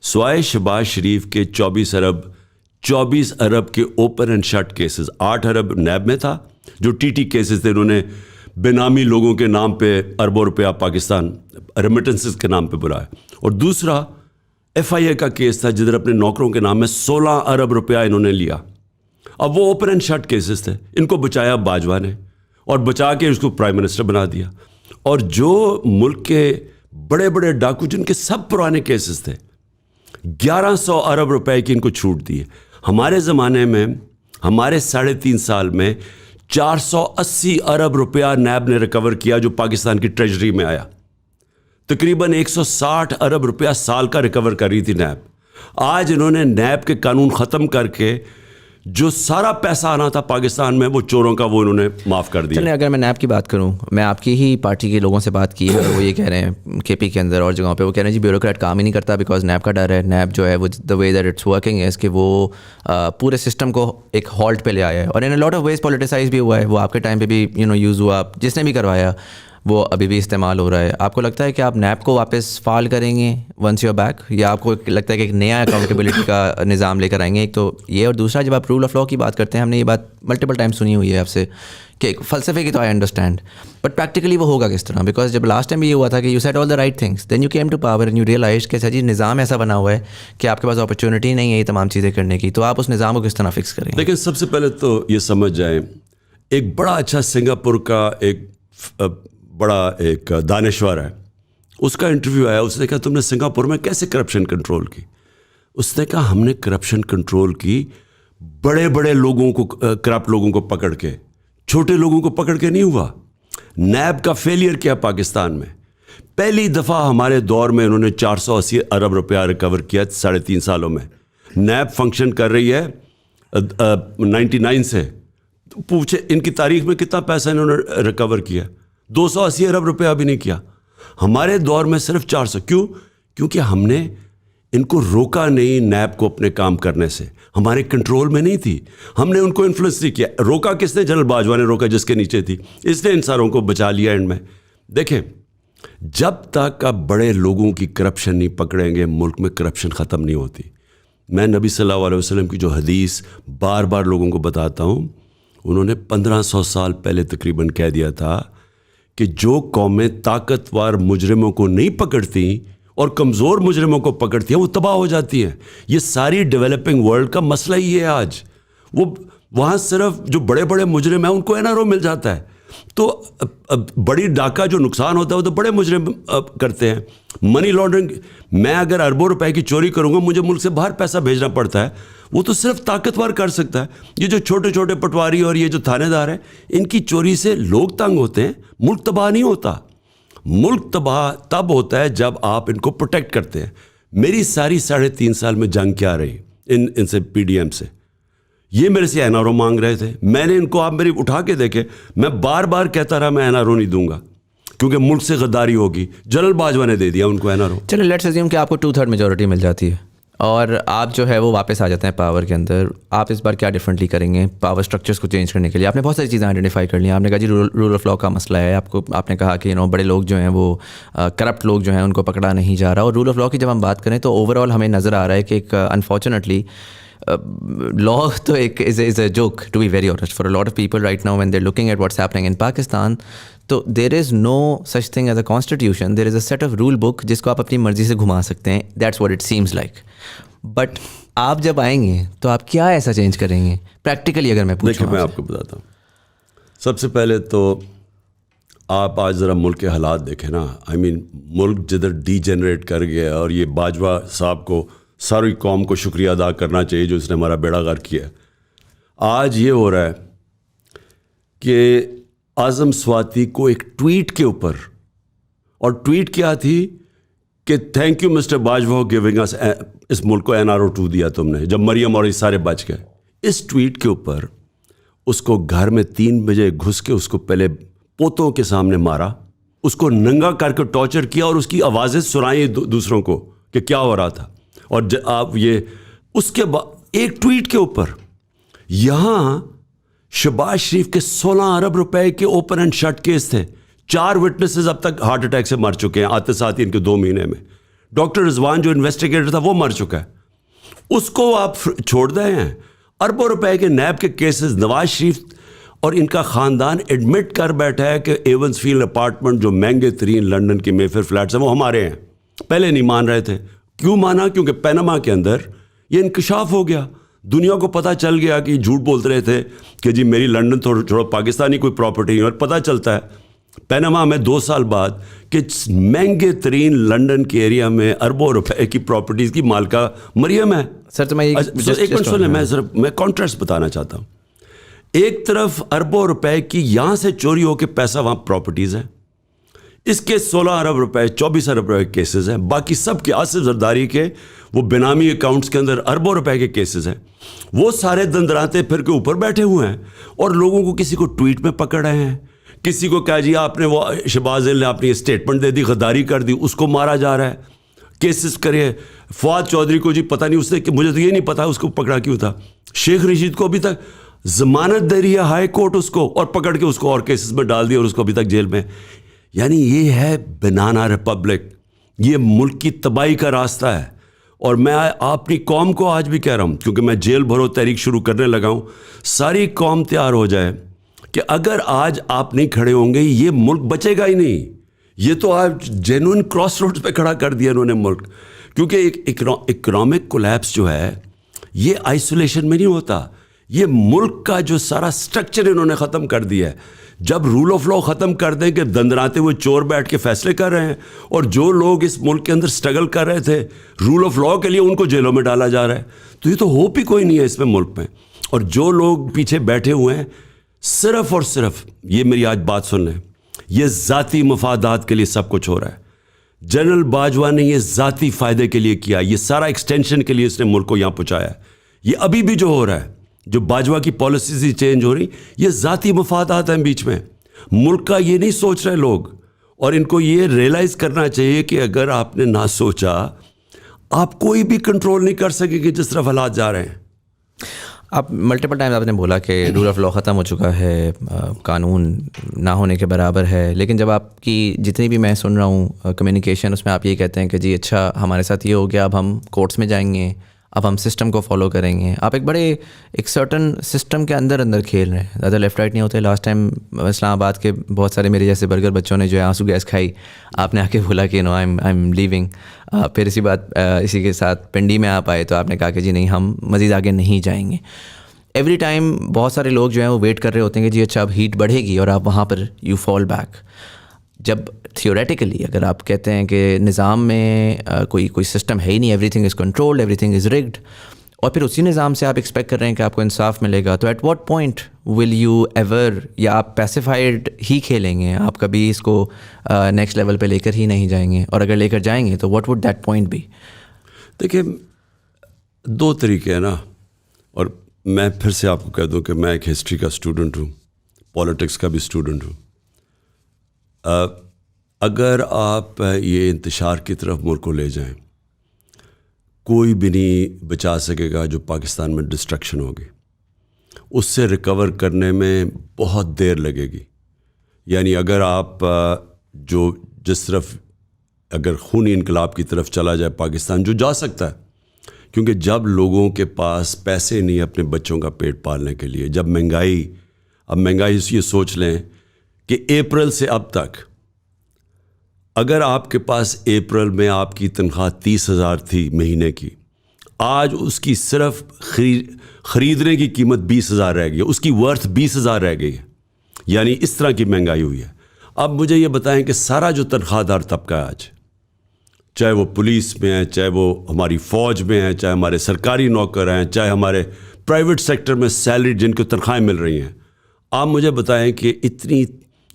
سوائے شہباز شریف کے 24 ارب کے اوپن اینڈ شٹ کیسز. 8 ارب نیب میں تھا جو TT کیسز تھے, انہوں نے بینامی لوگوں کے نام پہ اربوں روپیہ پاکستان ریمیٹنسز کے نام پہ بلایا. اور دوسرا FIA کا کیس تھا جدھر اپنے نوکروں کے نام میں 16 ارب روپیہ انہوں نے لیا. اب وہ اوپن اینڈ شٹ کیسز تھے, ان کو بچایا باجوہ نے اور بچا کے اس کو پرائم منسٹر بنا دیا. اور جو ملک کے بڑے بڑے ڈاکو جن کے سب پرانے کیسز تھے, 1100 ارب روپے کی ان کو چھوٹ دی ہے. ہمارے زمانے میں ہمارے 3.5 سال میں 480 ارب روپیہ نیب نے ریکور کیا جو پاکستان کی ٹریجری میں آیا. تقریباً 160 ارب روپیہ سال کا ریکور کر رہی تھی نیب. آج انہوں نے نیب کے قانون ختم کر کے جو سارا پیسہ آنا تھا پاکستان میں وہ چوروں کا وہ انہوں نے معاف کر دیا. چلیں اگر میں نیب کی بات کروں, میں آپ کی ہی پارٹی کے لوگوں سے بات کی ہے, وہ یہ کہہ رہے ہیں کے پی کے اندر اور جگہوں پہ, وہ کہہ رہے ہیں جی بیوروکریٹ کام ہی نہیں کرتا بیکاز نیب کا ڈر ہے. نیب جو ہے وہ دا وے دیٹ اٹس ورکنگ ہے کہ وہ پورے سسٹم کو ایک ہالٹ پہ لے آیا ہے, اور ان لاٹ آف ویز پولیٹیسائز بھی ہوا ہے. وہ آپ کے ٹائم پہ بھی یوز ہوا, جس نے بھی کروایا وہ ابھی بھی استعمال ہو رہا ہے. آپ کو لگتا ہے کہ آپ نیب کو واپس فعال کریں گے ونس یور بیک, یا آپ کو لگتا ہے کہ ایک نیا اکاؤنٹیبلٹی کا نظام لے کر آئیں گے؟ ایک تو یہ, اور دوسرا جب آپ رول آف لا کی بات کرتے ہیں, ہم نے یہ بات ملٹیپل ٹائم سنی ہوئی ہے آپ سے کہ ایک فلسفے کی تو آئی انڈرسٹینڈ, بٹ پریکٹیکلی وہ ہوگا کس طرح؟ بیکاز جب لاسٹ ٹائم بھی یہ ہوا تھا کہ you said all the right things, then you came to power and you realize کہ جی نظام ایسا بنا ہوا ہے کہ آپ کے پاس اپرچونیٹی نہیں ہے یہ تمام چیزیں کرنے کی, تو آپ اس نظام کو کس طرح فکس کریں گے؟ لیکن سب سے پہلے تو یہ سمجھ جائیں, ایک بڑا اچھا سنگاپور کا ایک بڑا ایک دانشور ہے, اس کا انٹرویو آیا, اس نے کہا تم نے سنگاپور میں کیسے کرپشن کنٹرول کی؟ اس نے کہا ہم نے کرپشن کنٹرول کی بڑے بڑے لوگوں کو, کرپٹ لوگوں کو پکڑ کے, چھوٹے لوگوں کو پکڑ کے نہیں ہوا. نیب کا فیلئر کیا پاکستان میں؟ پہلی دفعہ ہمارے دور میں انہوں نے 480 ارب روپیہ ریکور کیا 3.5 سالوں میں. نیب فنکشن کر رہی ہے 99 سے, پوچھے ان کی تاریخ میں کتنا پیسہ انہوں نے ریکور کیا؟ 280 ارب روپیہ بھی نہیں کیا. ہمارے دور میں صرف 400. کیوں؟ کیونکہ ہم نے ان کو روکا نہیں نیب کو اپنے کام کرنے سے, ہمارے کنٹرول میں نہیں تھی, ہم نے ان کو انفلوئنس نہیں کیا. روکا کس نے؟ جنرل باجوہ نے روکا جس کے نیچے تھی, اس نے ان ساروں کو بچا لیا اینڈ میں. دیکھیں جب تک آپ بڑے لوگوں کی کرپشن نہیں پکڑیں گے ملک میں کرپشن ختم نہیں ہوتی. میں نبی صلی اللہ علیہ وسلم کی جو حدیث بار بار لوگوں کو بتاتا ہوں, انہوں نے 1500 سال پہلے تقریباً کہہ دیا تھا کہ جو قومیں طاقتور مجرموں کو نہیں پکڑتی اور کمزور مجرموں کو پکڑتی ہیں وہ تباہ ہو جاتی ہیں. یہ ساری ڈیولپنگ ورلڈ کا مسئلہ ہی ہے آج. وہ وہاں صرف جو بڑے بڑے مجرم ہیں ان کو NRO مل جاتا ہے, تو بڑی ڈاکہ جو نقصان ہوتا ہے وہ تو بڑے مجرم کرتے ہیں. منی لانڈرنگ, میں اگر اربوں روپے کی چوری کروں گا مجھے ملک سے باہر پیسہ بھیجنا پڑتا ہے, وہ تو صرف طاقتور کر سکتا ہے. یہ جو چھوٹے چھوٹے پٹواری اور یہ جو تھانے دار ہیں, ان کی چوری سے لوگ تنگ ہوتے ہیں, ملک تباہ نہیں ہوتا. ملک تباہ تب ہوتا ہے جب آپ ان کو پروٹیکٹ کرتے ہیں. میری ساری 3.5 سال میں جنگ کیا رہی ان سے PDM سے, یہ میرے سے NRO مانگ رہے تھے, میں نے ان کو, آپ میری اٹھا کے دیکھے, میں بار بار کہتا رہا میں NRO نہیں دوں گا کیونکہ ملک سے غداری ہوگی. جنرل باجوہ نے دے دیا ان کو NRO. چلو لیٹس اسیوم کہ آپ کو 2/3 میجورٹی مل جاتی ہے اور آپ جو ہے وہ واپس آ جاتے ہیں پاور کے اندر. آپ اس بار کیا ڈفرینٹلی کریں گے پاور اسٹرکچرس کو چینج کرنے کے لیے؟ آپ نے بہت ساری چیزیں آئیڈینٹیفائی کر لی ہیں. آپ نے کہا جی رول آف لا کا مسئلہ ہے, آپ نے کہا کہ بڑے لوگ جو ہیں وہ کرپٹ لوگ جو ہیں ان کو پکڑا نہیں جا رہا, اور رول آف لا کی جب ہم بات کریں تو اوور آل ہمیں نظر آ رہا ہے کہ ایک انفارچونیٹلی لا تو ایک is a joke to be very honest for a lot of people right now when they are looking at what's happening in Pakistan. تو there is no such thing as a constitution, there is a set of rule book جس کو آپ اپنی مرضی سے گھما سکتے ہیں. That's what it seems like. But آپ جب آئیں گے تو آپ کیا ایسا چینج کریں گے پریکٹیکلی؟ اگر میں پوچھوں, دیکھیں میں آپ کو بتاتا ہوں. سب سے پہلے تو آپ آج ذرا ملک کے حالات دیکھیں نا. ملک جدھر ڈی جنریٹ کر گیا, اور یہ باجوہ صاحب کو ساری قوم کو شکریہ ادا کرنا چاہیے جو اس نے ہمارا بیڑا غرق کیا. آج یہ ہو رہا ہے کہ اعظم سواتی کو ایک ٹویٹ کے اوپر, اور ٹویٹ کیا تھی کہ thank you mister Bajwa giving اس ملک کو NRO 2 دیا تم نے, جب مریم اور یہ سارے بچ گئے. اس ٹویٹ کے اوپر اس کو گھر میں 3 بجے گھس کے اس کو پہلے پوتوں کے سامنے مارا, اس کو ننگا کر کے ٹارچر کیا, اور اس کی آوازیں سنائیں دوسروں کو کہ کیا ہو رہا تھا. اور آپ یہ اس کے بعد ایک ٹویٹ کے اوپر یہاں شہباز شریف کے 16 ارب روپے کے اوپن اینڈ شٹ کیس تھے. 4 وٹنسز اب تک ہارٹ اٹیک سے مر چکے ہیں آتے ساتھ ہی ان کے 2 مہینے میں. ڈاکٹر رضوان جو انویسٹیگیٹر تھا وہ مر چکا ہے, اس کو آپ چھوڑ دے ہیں. اربوں روپے کے نیب کے کیسز نواز شریف اور ان کا خاندان ایڈمٹ کر بیٹھا ہے کہ ایونس فیلڈ اپارٹمنٹ جو مہنگے ترین لنڈن کے میفیر فلیٹس ہیں وہ ہمارے ہیں. پہلے نہیں مان رہے تھے. کیوں مانا؟ کیونکہ پینما کے اندر یہ انکشاف ہو گیا, دنیا کو پتہ چل گیا کہ جھوٹ بولتے رہے تھے کہ جی میری لنڈن چھوڑو پاکستانی کوئی پراپرٹی نہیں, اور پتہ چلتا ہے پینما میں 2 سال بعد کہ مہنگے ترین لنڈن کے ایریا میں اربوں روپے کی پراپرٹیز کی مالکہ مریم ہے. سر تو میں ایک منٹ سنیں, میں کانٹراسٹ بتانا چاہتا ہوں. ایک طرف اربوں روپے کی یہاں سے چوری ہو کے پیسہ وہاں پراپرٹیز ہیں, اس کے 16 ارب روپے 24 ارب روپے کے کیسز ہیں. باقی سب کے آصف زرداری کے وہ بینامی اکاؤنٹس کے اندر اربوں روپے کے کیسز ہیں. وہ سارے دندراتے پھر کے اوپر بیٹھے ہوئے ہیں اور لوگوں کو کسی کو ٹویٹ میں پکڑ رہے ہیں, کسی کو کہا جی آپ نے وہ شہباز نے اپنی اسٹیٹمنٹ دے دی, غداری کر دی, اس کو مارا جا رہا ہے. کیسز کرے فواد چودھری کو جی پتہ نہیں اس نے, کہ مجھے تو یہ نہیں پتا اس کو پکڑا کیوں تھا. شیخ رشید کو ابھی تک ضمانت دے رہی ہے ہائی کورٹ اس کو, اور پکڑ کے اس کو اور کیسز میں ڈال دیا اور اس کو ابھی تک جیل میں. یعنی یہ ہے بنانا ریپبلک, یہ ملک کی تباہی کا راستہ ہے. اور میں اپنی قوم کو آج بھی کہہ رہا ہوں, کیونکہ میں جیل بھرو تحریک شروع کرنے لگا ہوں, ساری قوم تیار ہو جائے کہ اگر آج آپ نہیں کھڑے ہوں گے یہ ملک بچے گا ہی نہیں. یہ تو آج جینوئن کراس روڈز پہ کھڑا کر دیا انہوں نے ملک. کیونکہ ایک اکنامک کولیپس جو ہے یہ آئسولیشن میں نہیں ہوتا, یہ ملک کا جو سارا سٹرکچر انہوں نے ختم کر دیا ہے. جب رول آف لا ختم کر دیں کہ دندراتے ہوئے چور بیٹھ کے فیصلے کر رہے ہیں, اور جو لوگ اس ملک کے اندر سٹرگل کر رہے تھے رول آف لا کے لیے ان کو جیلوں میں ڈالا جا رہا ہے, تو یہ تو ہوپ ہی کوئی نہیں ہے اس میں ملک میں. اور جو لوگ پیچھے بیٹھے ہوئے ہیں صرف اور صرف, یہ میری آج بات سن لیں, یہ ذاتی مفادات کے لیے سب کچھ ہو رہا ہے. جنرل باجوہ نے یہ ذاتی فائدے کے لیے کیا, یہ سارا ایکسٹینشن کے لیے اس نے ملک کو یہاں پہنچایا ہے. یہ ابھی بھی جو ہو رہا ہے, جو باجوہ کی پالیسیز ہی چینج ہو رہی, یہ ذاتی مفادات ہیں بیچ میں. ملک کا یہ نہیں سوچ رہے لوگ, اور ان کو یہ ریئلائز کرنا چاہیے کہ اگر آپ نے نہ سوچا آپ کوئی بھی کنٹرول نہیں کر سکے کہ جس طرف حالات جا رہے ہیں. آپ ملٹیپل ٹائمز آپ نے بولا کہ رول آف لا ختم ہو چکا ہے, قانون نہ ہونے کے برابر ہے, لیکن جب آپ کی جتنی بھی میں سن رہا ہوں کمیونیکیشن, اس میں آپ یہ کہتے ہیں کہ جی اچھا ہمارے ساتھ یہ ہو گیا, اب ہم کورٹس میں جائیں گے, اب ہم سسٹم کو فالو کریں گے. آپ ایک سرٹن سسٹم کے اندر کھیل رہے ہیں, زیادہ لیفٹ رائٹ نہیں ہوتے. لاسٹ ٹائم اسلام آباد کے بہت سارے میرے جیسے برگر بچوں نے جو ہے آنسو گیس کھائی, آپ نے آ کے بولا کہ نو آئی ایم لیونگ. پھر اسی کے ساتھ پنڈی میں آپ آئے تو آپ نے کہا کہ جی نہیں ہم مزید آگے نہیں جائیں گے. ایوری ٹائم بہت سارے لوگ جو ہیں وہ ویٹ کر رہے ہوتے ہیں کہ جی اچھا اب ہیٹ بڑھے گی اور آپ وہاں پر یو فال بیک. جب تھیوریٹیکلی اگر آپ کہتے ہیں کہ نظام میں کوئی سسٹم ہے ہی نہیں, everything is controlled, everything is rigged, اور پھر اسی نظام سے آپ ایکسپیکٹ کر رہے ہیں کہ آپ کو انصاف ملے گا, تو at what point will you ever, یا آپ پیسیفائڈ ہی کھیلیں گے, آپ کبھی اس کو نیکسٹ لیول پہ لے کر ہی نہیں جائیں گے, اور اگر لے کر جائیں گے تو what would that point B? دیکھیں 2 طریقے ہیں نا, اور میں پھر سے آپ کو کہہ دوں کہ میں ایک ہسٹری کا اسٹوڈنٹ ہوں, پالیٹکس کا بھی اسٹوڈنٹ ہوں. اگر آپ یہ انتشار کی طرف ملک کو لے جائیں, کوئی بھی نہیں بچا سکے گا جو پاکستان میں ڈسٹرکشن ہوگی. اس سے ریکور کرنے میں بہت دیر لگے گی. یعنی اگر آپ جس طرف اگر خونی انقلاب کی طرف چلا جائے پاکستان, جو جا سکتا ہے, کیونکہ جب لوگوں کے پاس پیسے نہیں اپنے بچوں کا پیٹ پالنے کے لیے, جب مہنگائی یہ سوچ لیں کہ اپریل سے اب تک اگر آپ کے پاس اپریل میں آپ کی تنخواہ 30,000 تھی مہینے کی, آج اس کی صرف خریدنے کی قیمت 20,000 رہ گئی, اس کی ورتھ 20,000 رہ گئی ہے. یعنی اس طرح کی مہنگائی ہوئی ہے. اب مجھے یہ بتائیں کہ سارا جو تنخواہ دار طبقہ ہے آج, چاہے وہ پولیس میں ہیں, چاہے وہ ہماری فوج میں ہیں, چاہے ہمارے سرکاری نوکر ہیں, چاہے ہمارے پرائیویٹ سیکٹر میں سیلری جن کو تنخواہیں مل رہی ہیں, آپ مجھے بتائیں کہ اتنی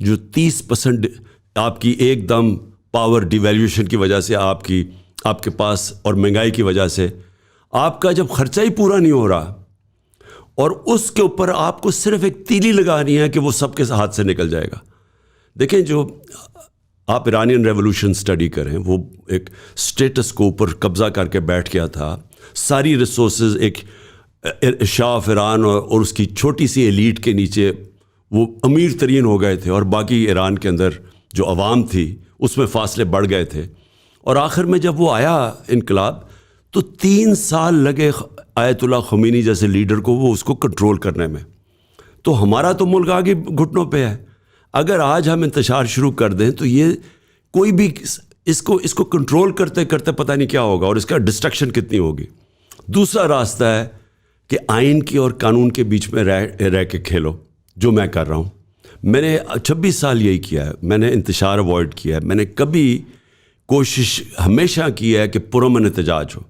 جو 30% آپ کی ایک دم پاور ڈیویلیویشن کی وجہ سے آپ کے پاس, اور مہنگائی کی وجہ سے آپ کا جب خرچہ ہی پورا نہیں ہو رہا, اور اس کے اوپر آپ کو صرف ایک تیلی لگانی ہے کہ وہ سب کے ہاتھ سے نکل جائے گا. دیکھیں, جو آپ ایرانین ریولوشن سٹڈی کریں, وہ ایک سٹیٹس کو اوپر قبضہ کر کے بیٹھ گیا تھا. ساری ریسورسز ایک شاہ آف ایران اور اس کی چھوٹی سی ایلیٹ کے نیچے وہ امیر ترین ہو گئے تھے, اور باقی ایران کے اندر جو عوام تھی اس میں فاصلے بڑھ گئے تھے. اور آخر میں جب وہ آیا انقلاب, تو 3 سال لگے آیت اللہ خمینی جیسے لیڈر کو وہ اس کو کنٹرول کرنے میں. تو ہمارا تو ملک آگے گھٹنوں پہ ہے. اگر آج ہم انتشار شروع کر دیں تو یہ کوئی بھی اس کو کنٹرول کرتے کرتے پتہ نہیں کیا ہوگا, اور اس کا ڈسٹرکشن کتنی ہوگی. دوسرا راستہ ہے کہ آئین کی اور قانون کے بیچ میں رہ کے کھیلو, جو میں کر رہا ہوں. میں نے 26 سال یہی کیا ہے. میں نے انتشار اوائڈ کیا ہے. میں نے کبھی کوشش ہمیشہ کی ہے کہ پرامن احتجاج ہو.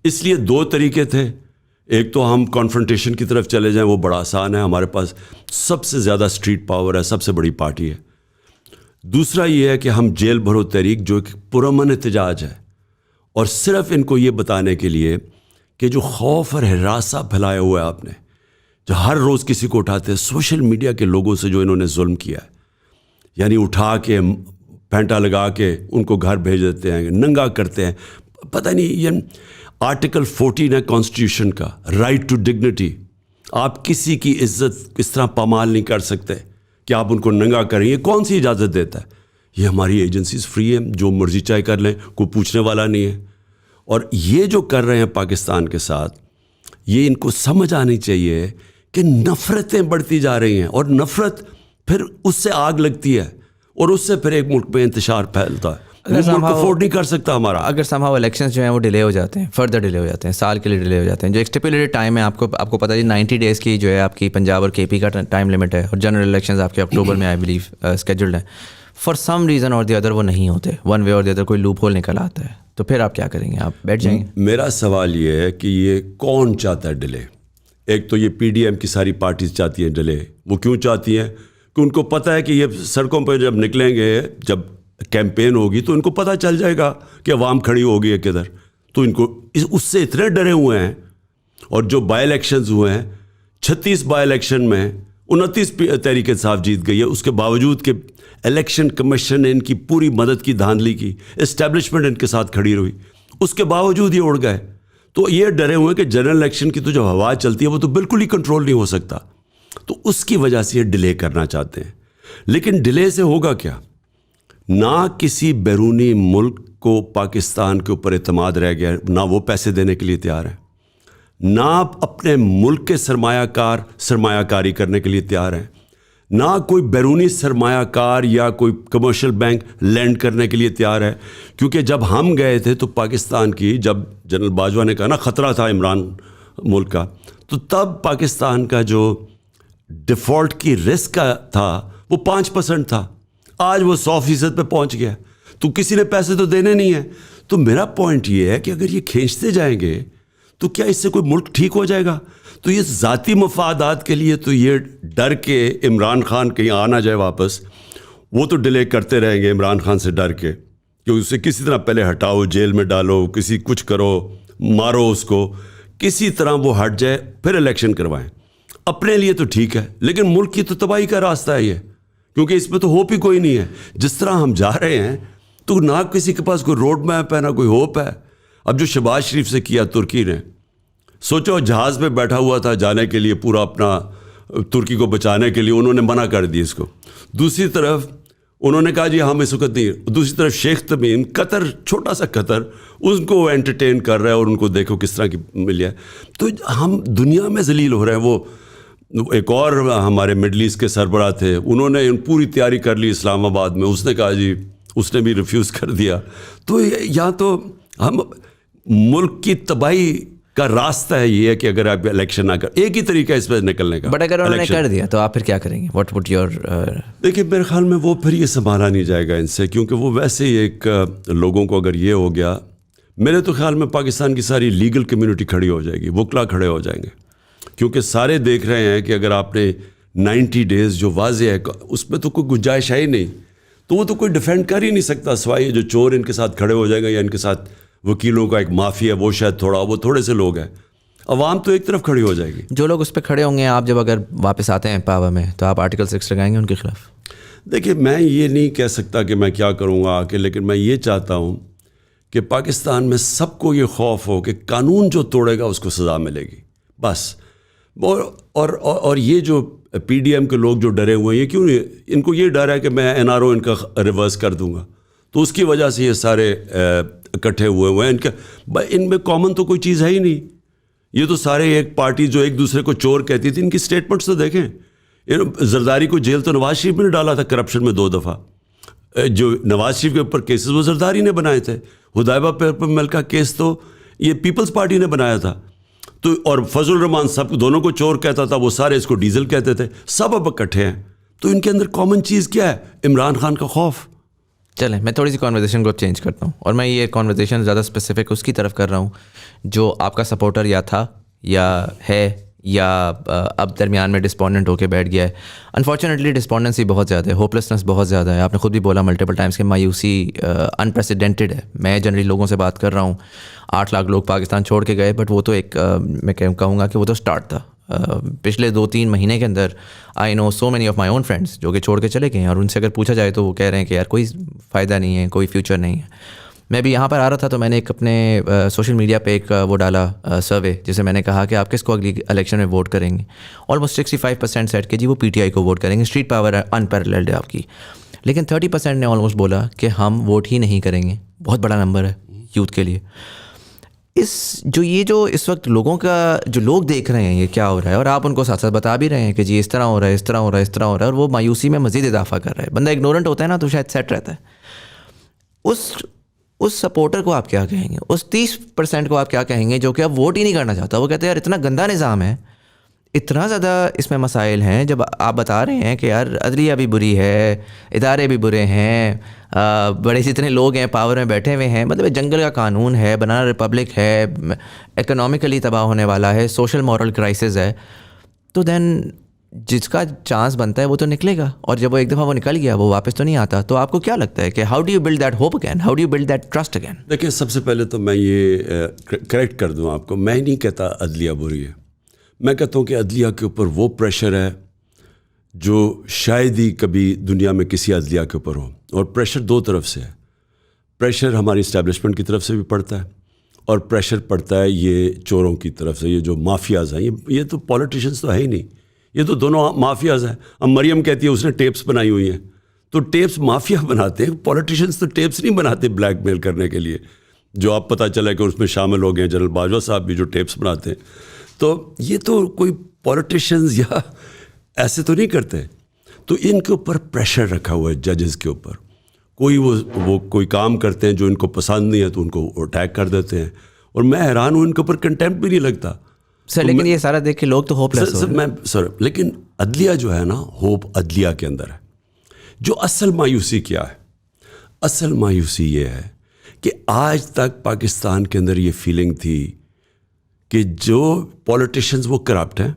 اس لیے 2 طریقے تھے. ایک تو ہم کانفرنٹیشن کی طرف چلے جائیں, وہ بڑا آسان ہے, ہمارے پاس سب سے زیادہ اسٹریٹ پاور ہے, سب سے بڑی پارٹی ہے. دوسرا یہ ہے کہ ہم جیل بھرو تحریک جو ایک پرامن احتجاج ہے، اور صرف ان کو یہ بتانے کے لیے کہ جو خوف اور ہراساں پھیلایا ہوا ہے آپ نے، جو ہر روز کسی کو اٹھاتے ہیں سوشل میڈیا کے لوگوں سے جو انہوں نے ظلم کیا ہے، یعنی اٹھا کے پینٹا لگا کے ان کو گھر بھیج دیتے ہیں، ننگا کرتے ہیں. پتہ نہیں یہ آرٹیکل 14 ہے کانسٹیٹیوشن کا، رائٹ ٹو ڈگنیٹی. آپ کسی کی عزت کس طرح پامال نہیں کر سکتے کہ آپ ان کو ننگا کریں. یہ کون سی اجازت دیتا ہے؟ یہ ہماری ایجنسیز فری ہیں، جو مرضی چاہے کر لیں، کوئی پوچھنے والا نہیں ہے. اور یہ جو کر رہے ہیں پاکستان کے ساتھ، یہ ان کو سمجھ آنی چاہیے کہ نفرتیں بڑھتی جا رہی ہیں، اور نفرت پھر اس سے آگ لگتی ہے، اور اس سے پھر ایک ملک میں انتشار پھیلتا ہے. ملک افورڈ نہیں کر سکتا ہمارا. اگر somehow الیکشنز جو ہیں وہ ڈیلے ہو جاتے ہیں، فردر ڈیلے ہو جاتے ہیں، سال کے لیے ڈیلے ہو جاتے ہیں، جو اسٹیپولیٹڈ ٹائم ہے آپ کو پتہ ہے 90 days کی جو ہے آپ کی پنجاب اور کے پی کا ٹائم لمٹ ہے، اور جنرل الیکشنز آپ کے اکتوبر میں آئی بلیو اسکیجولڈ ہیں. فار سم ریزن اور دی ادر وہ نہیں ہوتے، ون وے اور دی ادر کوئی لوپ ہول نکل آتا ہے، تو پھر آپ کیا کریں گے؟ آپ بیٹھ جائیں گے؟ میرا سوال یہ ہے کہ یہ کون چاہتا ہے ڈیلے؟ ایک تو یہ پی ڈی ایم کی ساری پارٹیز چاہتی ہیں ڈیلے. وہ کیوں چاہتی ہیں؟ کہ ان کو پتہ ہے کہ یہ سڑکوں پہ جب نکلیں گے، جب کیمپین ہوگی تو ان کو پتہ چل جائے گا کہ عوام کھڑی ہوگی ہے کدھر. تو ان کو اس سے اتنے ڈرے ہوئے ہیں. اور جو بائی الیکشنز ہوئے ہیں، 36 بائی الیکشن میں 29 تحریک انصاف جیت گئی ہے، اس کے باوجود کہ الیکشن کمیشن نے ان کی پوری مدد کی، دھاندلی کی، اسٹیبلشمنٹ ان کے ساتھ کھڑی رہی، اس کے باوجود یہ اڑ گئے. تو یہ ڈرے ہوئے کہ جنرل الیکشن کی تو جو ہوا چلتی ہے وہ تو بالکل ہی کنٹرول نہیں ہو سکتا. تو اس کی وجہ سے یہ ڈیلے کرنا چاہتے ہیں. لیکن ڈیلے سے ہوگا کیا؟ نہ کسی بیرونی ملک کو پاکستان کے اوپر اعتماد رہ گیا، نہ وہ پیسے دینے کے لیے تیار ہیں، نہ اپنے ملک کے سرمایہ کاری کرنے کے لیے تیار ہیں، نہ کوئی بیرونی سرمایہ کار یا کوئی کمرشل بینک لینڈ کرنے کے لیے تیار ہے. کیونکہ جب ہم گئے تھے تو پاکستان کی، جب جنرل باجوہ نے کہا نا خطرہ تھا عمران ملک کا، تو تب پاکستان کا جو ڈیفالٹ کی رسک کا تھا وہ 5% تھا. آج وہ 100% پہ پہنچ گیا. تو کسی نے پیسے تو دینے نہیں ہیں. تو میرا پوائنٹ یہ ہے کہ اگر یہ کھینچتے جائیں گے تو کیا اس سے کوئی ملک ٹھیک ہو جائے گا؟ تو یہ ذاتی مفادات کے لیے تو یہ ڈر کے عمران خان کہیں آ نہ جائے واپس، وہ تو ڈیلے کرتے رہیں گے عمران خان سے ڈر کے کہ اسے کسی طرح پہلے ہٹاؤ، جیل میں ڈالو، کسی کچھ کرو، مارو اس کو، کسی طرح وہ ہٹ جائے، پھر الیکشن کروائیں. اپنے لیے تو ٹھیک ہے، لیکن ملک کی تو تباہی کا راستہ ہے یہ، کیونکہ اس پہ تو ہوپ ہی کوئی نہیں ہے. جس طرح ہم جا رہے ہیں تو نہ کسی کے پاس کوئی روڈ میپ ہے، نہ کوئی ہوپ ہے. اب جو شہباز شریف سے کیا ترکی نے، سوچو جہاز پہ بیٹھا ہوا تھا جانے کے لیے، پورا اپنا ترکی کو بچانے کے لیے، انہوں نے منع کر دی اس کو. دوسری طرف انہوں نے کہا جی ہم اس وقت نہیں. دوسری طرف شیخ تمیم، قطر، چھوٹا سا قطر، ان کو انٹرٹین کر رہا ہے، اور ان کو دیکھو کس طرح کی ملی ہے. تو ہم دنیا میں ذلیل ہو رہے ہیں. وہ ایک اور ہمارے مڈل ایسٹ کے سربراہ تھے، انہوں نے پوری تیاری کر لی اسلام آباد میں، اس نے کہا جی، اس نے بھی ریفیوز کر دیا. تو یا تو ہم ملک کی تباہی کا راستہ ہے یہ ہے کہ اگر آپ الیکشن نہ کر، ایک ہی طریقہ اس پہ نکلنے کا. بٹ اگر انہوں نے کر دیا تو آپ پھر کیا کریں گے؟ What would your? دیکھیے میرے خیال میں وہ پھر یہ سنبھالا نہیں جائے گا ان سے، کیونکہ وہ ویسے ہی ایک لوگوں کو اگر یہ ہو گیا، میرے تو خیال میں پاکستان کی ساری لیگل کمیونٹی کھڑی ہو جائے گی، وکلا کھڑے ہو جائیں گے. کیونکہ سارے دیکھ رہے ہیں کہ اگر آپ نے 90 days جو واضح ہے اس میں تو کوئی گنجائش ہے ہی نہیں، تو وہ تو کوئی ڈیفینڈ کر ہی نہیں سکتا سوائے جو چور ان کے ساتھ کھڑے ہو جائے گا، یا ان کے ساتھ وکیلوں کا ایک مافیا، وہ شاید وہ تھوڑے سے لوگ ہیں. عوام تو ایک طرف کھڑی ہو جائے گی. جو لوگ اس پہ کھڑے ہوں گے، آپ جب اگر واپس آتے ہیں پاور میں تو آپ آرٹیکل 6 لگائیں گے ان کے خلاف؟ دیکھیے میں یہ نہیں کہہ سکتا کہ میں کیا کروں گا آ کے، لیکن میں یہ چاہتا ہوں کہ پاکستان میں سب کو یہ خوف ہو کہ قانون جو توڑے گا اس کو سزا ملے گی، بس. اور یہ جو پی ڈی ایم کے لوگ جو ڈرے ہوئے ہیں، یہ کیوں نہیں؟ ان کو یہ ڈر ہے کہ میں این آر او ان کا ریورس کر دوں گا، تو اس کی وجہ سے یہ سارے اکٹھے ہوئے ہیں. ان میں کامن تو کوئی چیز ہے ہی نہیں. یہ تو سارے ایک پارٹی جو ایک دوسرے کو چور کہتی تھی، ان کی سٹیٹمنٹس تو دیکھیں. زرداری کو جیل تو نواز شریف نے ڈالا تھا کرپشن میں 2 دفعہ. جو نواز شریف کے اوپر کیسز وہ زرداری نے بنائے تھے. حدیبہ پر مل کا کیس تو یہ پیپلز پارٹی نے بنایا تھا. تو اور فضل الرحمان سب دونوں کو چور کہتا تھا، وہ سارے اس کو ڈیزل کہتے تھے. سب اب اکٹھے ہیں. تو ان کے اندر کامن چیز کیا ہے؟ عمران خان کا خوف. چلیں میں تھوڑی سی کانورزیشن کو چینج کرتا ہوں، اور میں یہ کانورزیشن زیادہ اسپیسیفک اس کی طرف کر رہا ہوں جو آپ کا سپورٹر یا تھا یا ہے یا اب درمیان میں ڈسپونڈنٹ ہو کے بیٹھ گیا ہے. انفارچونیٹلی ڈسپونڈنسی بہت زیادہ ہے, ہوپلیسنس بہت زیادہ ہے. آپ نے خود بھی بولا ملٹیپل ٹائمس کہ مایوسی انپریسیڈنٹڈ ہے. میں جنرلی لوگوں سے بات کر رہا ہوں, 8 لاکھ لوگ پاکستان چھوڑ کے گئے, بٹ وہ تو ایک میں کہوں گا کہ وہ تو اسٹارٹ تھا. پچھلے 2-3 مہینے کے اندر I know so many of my own friends جو کہ چھوڑ کے چلے گئے ہیں, اور ان سے اگر پوچھا جائے تو وہ کہہ رہے ہیں کہ یار کوئی فائدہ نہیں ہے, کوئی فیوچر نہیں ہے. میں بھی یہاں پر آ رہا تھا تو میں نے ایک اپنے سوشل میڈیا پہ ایک وہ ڈالا سروے, جسے میں نے کہا کہ آپ کس کو اگلی الیکشن میں ووٹ کریں گے. آلموسٹ 65% سیٹ کہ جی وہ پی ٹی آئی کو ووٹ کریں گے. اسٹریٹ پاور انپیرللڈ ہے آپ کی. لیکن 30% نے آلموسٹ بولا کہ ہم ووٹ ہی نہیں کریں گے. بہت بڑا نمبر ہے یوتھ کے لیے. جو اس وقت لوگوں کا جو لوگ دیکھ رہے ہیں یہ کیا ہو رہا ہے, اور آپ ان کو ساتھ ساتھ بتا بھی رہے ہیں کہ جی اس طرح ہو رہا ہے, اس طرح ہو رہا ہے, اس طرح ہو رہا ہے, اور وہ مایوسی میں مزید اضافہ کر رہا ہے. بندہ اگنورنٹ ہوتا ہے نا تو شاید سیٹ رہتا ہے. اس سپورٹر کو آپ کیا کہیں گے, اس 30% کو آپ کیا کہیں گے جو کہ اب ووٹ ہی نہیں کرنا چاہتا؟ وہ کہتے ہیں یار اتنا گندا نظام ہے, اتنا زیادہ اس میں مسائل ہیں. جب آپ بتا رہے ہیں کہ یار عدلیہ بھی بری ہے, ادارے بھی برے ہیں, بڑے جتنے لوگ ہیں پاور میں بیٹھے ہوئے ہیں, مطلب جنگل کا قانون ہے, بنانا ریپبلک ہے, اکنامکلی تباہ ہونے والا ہے, سوشل مورل کرائسس ہے, تو دین جس کا چانس بنتا ہے وہ تو نکلے گا. اور جب وہ ایک دفعہ وہ نکل گیا وہ واپس تو نہیں آتا. تو آپ کو کیا لگتا ہے کہ how do you build that hope again, how do you build that trust again? دیکھیں, سب سے پہلے تو میں یہ کریکٹ کر دوں آپ کو, میں نہیں کہتا عدلیہ بری ہے. میں کہتا ہوں کہ عدلیہ کے اوپر وہ پریشر ہے جو شاید ہی کبھی دنیا میں کسی عدلیہ کے اوپر ہو. اور پریشر 2 طرف سے ہے. پریشر ہماری اسٹیبلشمنٹ کی طرف سے بھی پڑتا ہے, اور پریشر پڑتا ہے یہ چوروں کی طرف سے. یہ جو مافیاز ہیں, یہ تو پولیٹیشنز تو ہے ہی نہیں, یہ تو دونوں مافیاز ہیں. اب مریم کہتی ہے اس نے ٹیپس بنائی ہوئی ہیں, تو ٹیپس مافیا بناتے ہیں. پولیٹیشنز تو ٹیپس نہیں بناتے بلیک میل کرنے کے لیے, جو آپ پتہ چلا کہ اس میں شامل ہو گئے ہیں جنرل باجوہ صاحب بھی جو ٹیپس بناتے ہیں. تو یہ تو کوئی پولیٹیشنز یا ایسے تو نہیں کرتے. تو ان کے اوپر پریشر رکھا ہوا ہے ججز کے اوپر. کوئی وہ کوئی کام کرتے ہیں جو ان کو پسند نہیں ہے تو ان کو اٹیک کر دیتے ہیں. اور میں حیران ہوں, ان کے اوپر کنٹمپٹ بھی نہیں لگتا سر. لیکن یہ سارا دیکھ کے لوگ تو ہوپ لیس ہو رہے ہیں سر. لیکن عدلیہ جو ہے نا, ہوپ عدلیہ کے اندر ہے. جو اصل مایوسی کیا ہے, اصل مایوسی یہ ہے کہ آج تک پاکستان کے اندر یہ فیلنگ تھی کہ جو پولیٹیشنز وہ کرپٹ ہیں,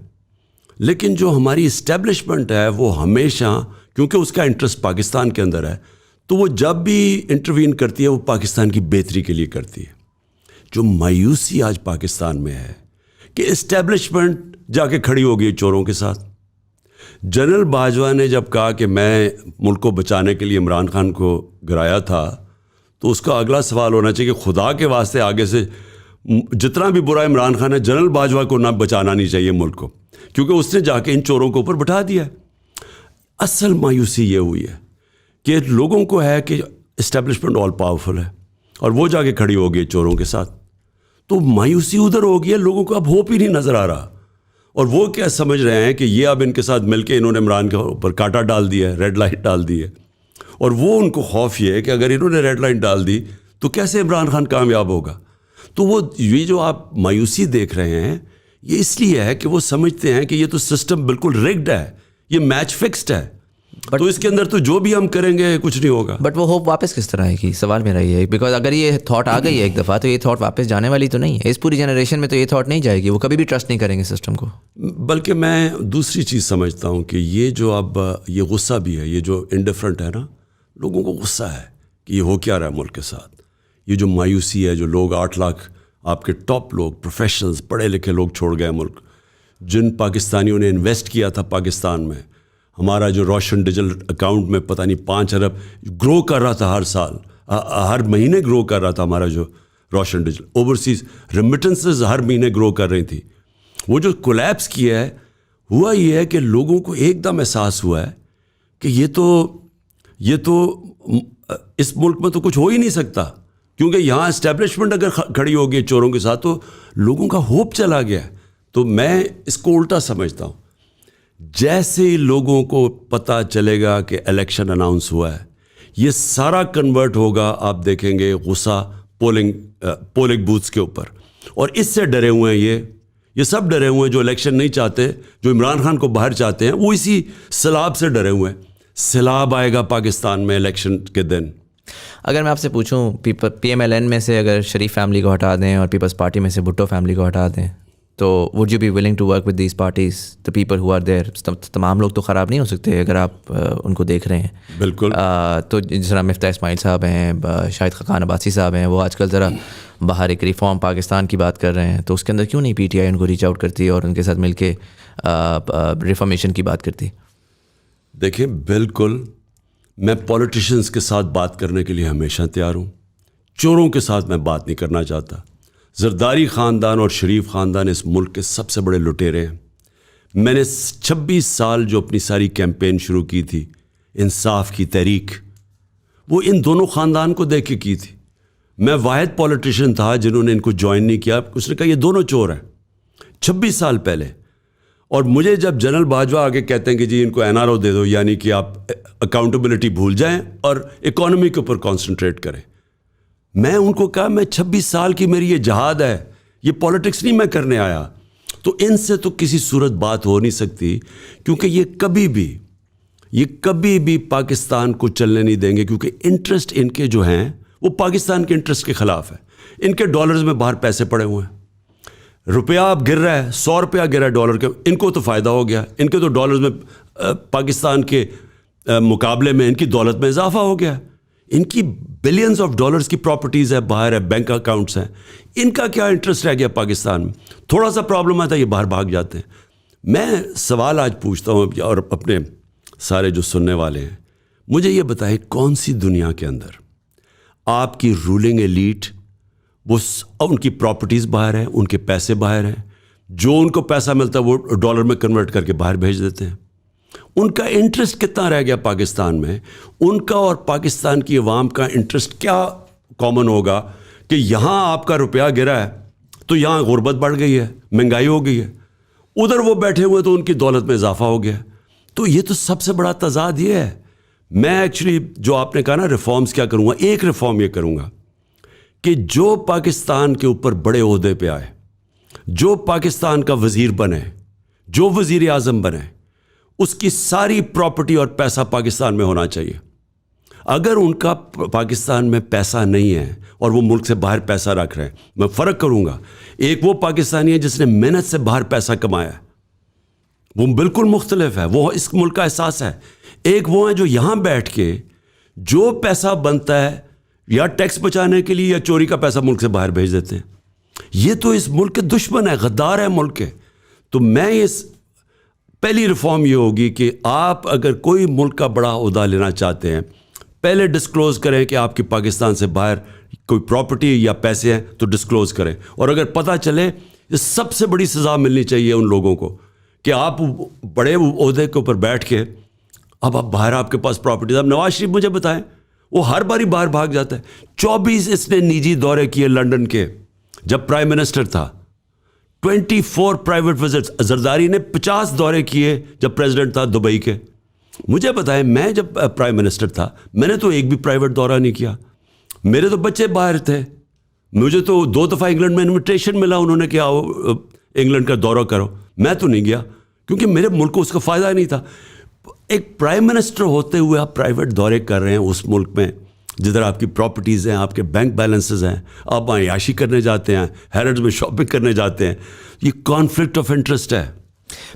لیکن جو ہماری اسٹیبلشمنٹ ہے وہ ہمیشہ, کیونکہ اس کا انٹرسٹ پاکستان کے اندر ہے, تو وہ جب بھی انٹروین کرتی ہے وہ پاکستان کی بہتری کے لیے کرتی ہے. جو مایوسی آج پاکستان میں ہے کہ اسٹیبلشمنٹ جا کے کھڑی ہو گئی چوروں کے ساتھ. جنرل باجوہ نے جب کہا کہ میں ملک کو بچانے کے لیے عمران خان کو گرایا تھا, تو اس کا اگلا سوال ہونا چاہیے کہ خدا کے واسطے آگے سے جتنا بھی برا عمران خان ہے, جنرل باجوہ کو نہ بچانا نہیں چاہیے ملک کو, کیونکہ اس نے جا کے ان چوروں کے اوپر بٹھا دیا ہے. اصل مایوسی یہ ہوئی ہے کہ لوگوں کو ہے کہ اسٹیبلشمنٹ آل پاورفل ہے, اور وہ جا کے کھڑی ہو گئی چوروں کے ساتھ. تو مایوسی ادھر ہو گئی ہے, لوگوں کو اب ہوپ ہی نہیں نظر آ رہا. اور وہ کیا سمجھ رہے ہیں کہ یہ اب ان کے ساتھ مل کے انہوں نے عمران کے اوپر کانٹا ڈال دیا ہے, ریڈ لائٹ ڈال دی ہے. اور وہ ان کو خوف یہ ہے کہ اگر انہوں نے ریڈ لائٹ ڈال دی تو کیسے عمران خان کامیاب ہوگا. تو وہ یہ جو آپ مایوسی دیکھ رہے ہیں یہ اس لیے ہے کہ وہ سمجھتے ہیں کہ یہ تو سسٹم بالکل ریگڈ ہے, یہ میچ فکسڈ ہے, تو اس کے اندر تو جو بھی ہم کریں گے کچھ نہیں ہوگا. بٹ وہ ہوپ واپس کس طرح آئے گی, سوال میرا یہ ہے. بیکاز اگر یہ تھاٹ آ گئی ہے ایک دفعہ تو یہ تھاٹ واپس جانے والی تو نہیں ہے. اس پوری جنریشن میں تو یہ تھاٹ نہیں جائے گی, وہ کبھی بھی ٹرسٹ نہیں کریں گے سسٹم کو. بلکہ میں دوسری چیز سمجھتا ہوں کہ یہ جو اب یہ غصہ بھی ہے, یہ جو انڈیفرنٹ ہے نا, لوگوں کو غصہ ہے کہ یہ ہو کیا رہا ہے ملک کے ساتھ. یہ جو مایوسی ہے, جو لوگ 8 لاکھ آپ کے ٹاپ لوگ, پروفیشنلز, پڑھے لکھے لوگ چھوڑ گئے ملک, جن پاکستانیوں نے انویسٹ کیا تھا پاکستان میں. ہمارا جو روشن ڈیجیٹل اکاؤنٹ میں پتہ نہیں 5 ارب گرو کر رہا تھا ہر سال, ہر مہینے گرو کر رہا تھا ہمارا جو روشن ڈیجیٹل. اوورسیز ریمیٹنسز ہر مہینے گرو کر رہی تھی. وہ جو کولیپس کیا ہے, ہوا یہ ہے کہ لوگوں کو ایک دم احساس ہوا ہے کہ یہ تو اس ملک میں تو کچھ ہو ہی نہیں سکتا, کیونکہ یہاں اسٹیبلشمنٹ اگر کھڑی ہو گئی چوروں کے ساتھ تو لوگوں کا ہوپ چلا گیا. تو میں اس کو الٹا سمجھتا ہوں. جیسے ہی لوگوں کو پتہ چلے گا کہ الیکشن اناؤنس ہوا ہے, یہ سارا کنورٹ ہوگا, آپ دیکھیں گے غصہ پولنگ بوتھس کے اوپر. اور اس سے ڈرے ہوئے ہیں یہ سب ڈرے ہوئے ہیں جو الیکشن نہیں چاہتے, جو عمران خان کو باہر چاہتے ہیں, وہ اسی سیلاب سے ڈرے ہوئے ہیں. سیلاب آئے گا پاکستان میں الیکشن کے دن. اگر میں آپ سے پوچھوں پی ایم ایل این میں سے اگر شریف فیملی کو ہٹا دیں اور پیپلز پارٹی میں سے بھٹو فیملی کو ہٹا دیں تو would you be willing to work with these parties, the people who are there? تمام لوگ تو خراب نہیں ہو سکتے اگر آپ ان کو دیکھ رہے ہیں. بالکل. تو جس طرح مفتاح اسماعیل صاحب ہیں, شاہد خاقان عباسی صاحب ہیں, وہ آج کل ذرا باہر ایک ریفارم پاکستان کی بات کر رہے ہیں, تو اس کے اندر کیوں نہیں پی ٹی آئی ان کو ریچ آؤٹ کرتی اور ان کے ساتھ مل کے ریفارمیشن کی بات کرتی؟ دیکھیں, بالکل میں پولیٹیشنز کے ساتھ بات کرنے کے لیے ہمیشہ تیار ہوں, چوروں کے ساتھ میں بات نہیں کرنا چاہتا. زرداری خاندان اور شریف خاندان اس ملک کے سب سے بڑے لٹیرے ہیں. میں نے 26 سال جو اپنی ساری کیمپین شروع کی تھی انصاف کی تحریک, وہ ان دونوں خاندان کو دیکھ کے کی تھی. میں واحد پولیٹیشین تھا جنہوں نے ان کو جوائن نہیں کیا. اس نے کہا یہ دونوں چور ہیں 26 سال پہلے. اور مجھے جب جنرل باجوہ آگے کہتے ہیں کہ جی ان کو این آر او دے دو, یعنی کہ آپ اکاؤنٹیبلٹی بھول جائیں اور اکانومی کے اوپر کانسنٹریٹ کریں, میں ان کو کہا میں 26 سال کی میری یہ جہاد ہے, یہ پولیٹکس نہیں میں کرنے آیا. تو ان سے تو کسی صورت بات ہو نہیں سکتی, کیونکہ یہ کبھی بھی پاکستان کو چلنے نہیں دیں گے, کیونکہ انٹرسٹ ان کے جو ہیں وہ پاکستان کے انٹرسٹ کے خلاف ہے. ان کے ڈالرز میں باہر پیسے پڑے ہوئے ہیں, روپیہ اب گر رہا ہے, 100 روپیہ گر رہا ہے ڈالر کے, ان کو تو فائدہ ہو گیا. ان کے تو ڈالرز میں پاکستان کے مقابلے میں ان کی دولت میں اضافہ ہو گیا. ان کی بلینز آف ڈالرز کی پراپرٹیز ہے, باہر ہے, بینک اکاؤنٹس ہیں. ان کا کیا انٹرسٹ رہ گیا پاکستان میں؟ تھوڑا سا پرابلم آتا ہے یہ باہر بھاگ جاتے ہیں. میں سوال آج پوچھتا ہوں, اور اپنے سارے جو سننے والے ہیں, مجھے یہ بتائیں کون سی دنیا کے اندر آپ کی رولنگ ایلیٹ وہ ان کی پراپرٹیز باہر ہیں, ان کے پیسے باہر ہیں, جو ان کو پیسہ ملتا ہے وہ ڈالر میں کنورٹ کر کے باہر بھیج دیتے ہیں. ان کا انٹرسٹ کتنا رہ گیا پاکستان میں؟ ان کا اور پاکستان کی عوام کا انٹرسٹ کیا کامن ہوگا کہ یہاں آپ کا روپیہ گرا ہے تو یہاں غربت بڑھ گئی ہے, مہنگائی ہو گئی ہے, ادھر وہ بیٹھے ہوئے تو ان کی دولت میں اضافہ ہو گیا. تو یہ تو سب سے بڑا تضاد یہ ہے. میں ایکچولی جو آپ نے کہا نا ریفارمز کیا کروں گا, ایک ریفارم یہ کروں گا کہ جو پاکستان کے اوپر بڑے عہدے پہ آئے, جو پاکستان کا وزیر بنے, جو وزیر اعظم بنے, اس کی ساری پراپرٹی اور پیسہ پاکستان میں ہونا چاہیے. اگر ان کا پاکستان میں پیسہ نہیں ہے اور وہ ملک سے باہر پیسہ رکھ رہے ہیں, میں فرق کروں گا. ایک وہ پاکستانی ہے جس نے محنت سے باہر پیسہ کمایا ہے, وہ بالکل مختلف ہے, وہ اس ملک کا احساس ہے. ایک وہ ہیں جو یہاں بیٹھ کے جو پیسہ بنتا ہے یا ٹیکس بچانے کے لیے یا چوری کا پیسہ ملک سے باہر بھیج دیتے ہیں. یہ تو اس ملک کے دشمن ہے, غدار ہے ملک کے. تو میں اس پہلی ریفارم یہ ہوگی کہ آپ اگر کوئی ملک کا بڑا عہدہ لینا چاہتے ہیں, پہلے ڈسکلوز کریں کہ آپ کی پاکستان سے باہر کوئی پراپرٹی یا پیسے ہیں تو ڈسکلوز کریں. اور اگر پتہ چلے, سب سے بڑی سزا ملنی چاہیے ان لوگوں کو کہ آپ بڑے عہدے کے اوپر بیٹھ کے اب آپ باہر آپ کے پاس پراپرٹیز. اب نواز شریف مجھے بتائیں, وہ ہر باری باہر بھاگ جاتا ہے. 24 اس نے نجی دورے کیے لنڈن کے جب پرائم منسٹر تھا, 24 پرائیویٹ وزٹس. زرداری نے 50 دورے کیے جب پریزیڈنٹ تھا دبئی کے. مجھے بتائیں, میں جب پرائم منسٹر تھا میں نے تو ایک بھی پرائیویٹ دورہ نہیں کیا. میرے تو بچے باہر تھے, مجھے تو 2 دفعہ انگلینڈ میں انویٹیشن ملا, انہوں نے کہا انگلینڈ کا دورہ کرو, میں تو نہیں گیا کیونکہ میرے ملک کو اس کا فائدہ نہیں تھا. ایک پرائم منسٹر ہوتے ہوئے آپ پرائیویٹ دورے کر رہے ہیں اس ملک میں جدھر آپ کی پراپرٹیز ہیں, آپ کے بینک بیلنسز ہیں, آپ عیاشی کرنے جاتے ہیں, ہیرڈز میں شاپنگ کرنے جاتے ہیں. یہ کانفلکٹ آف انٹرسٹ ہے.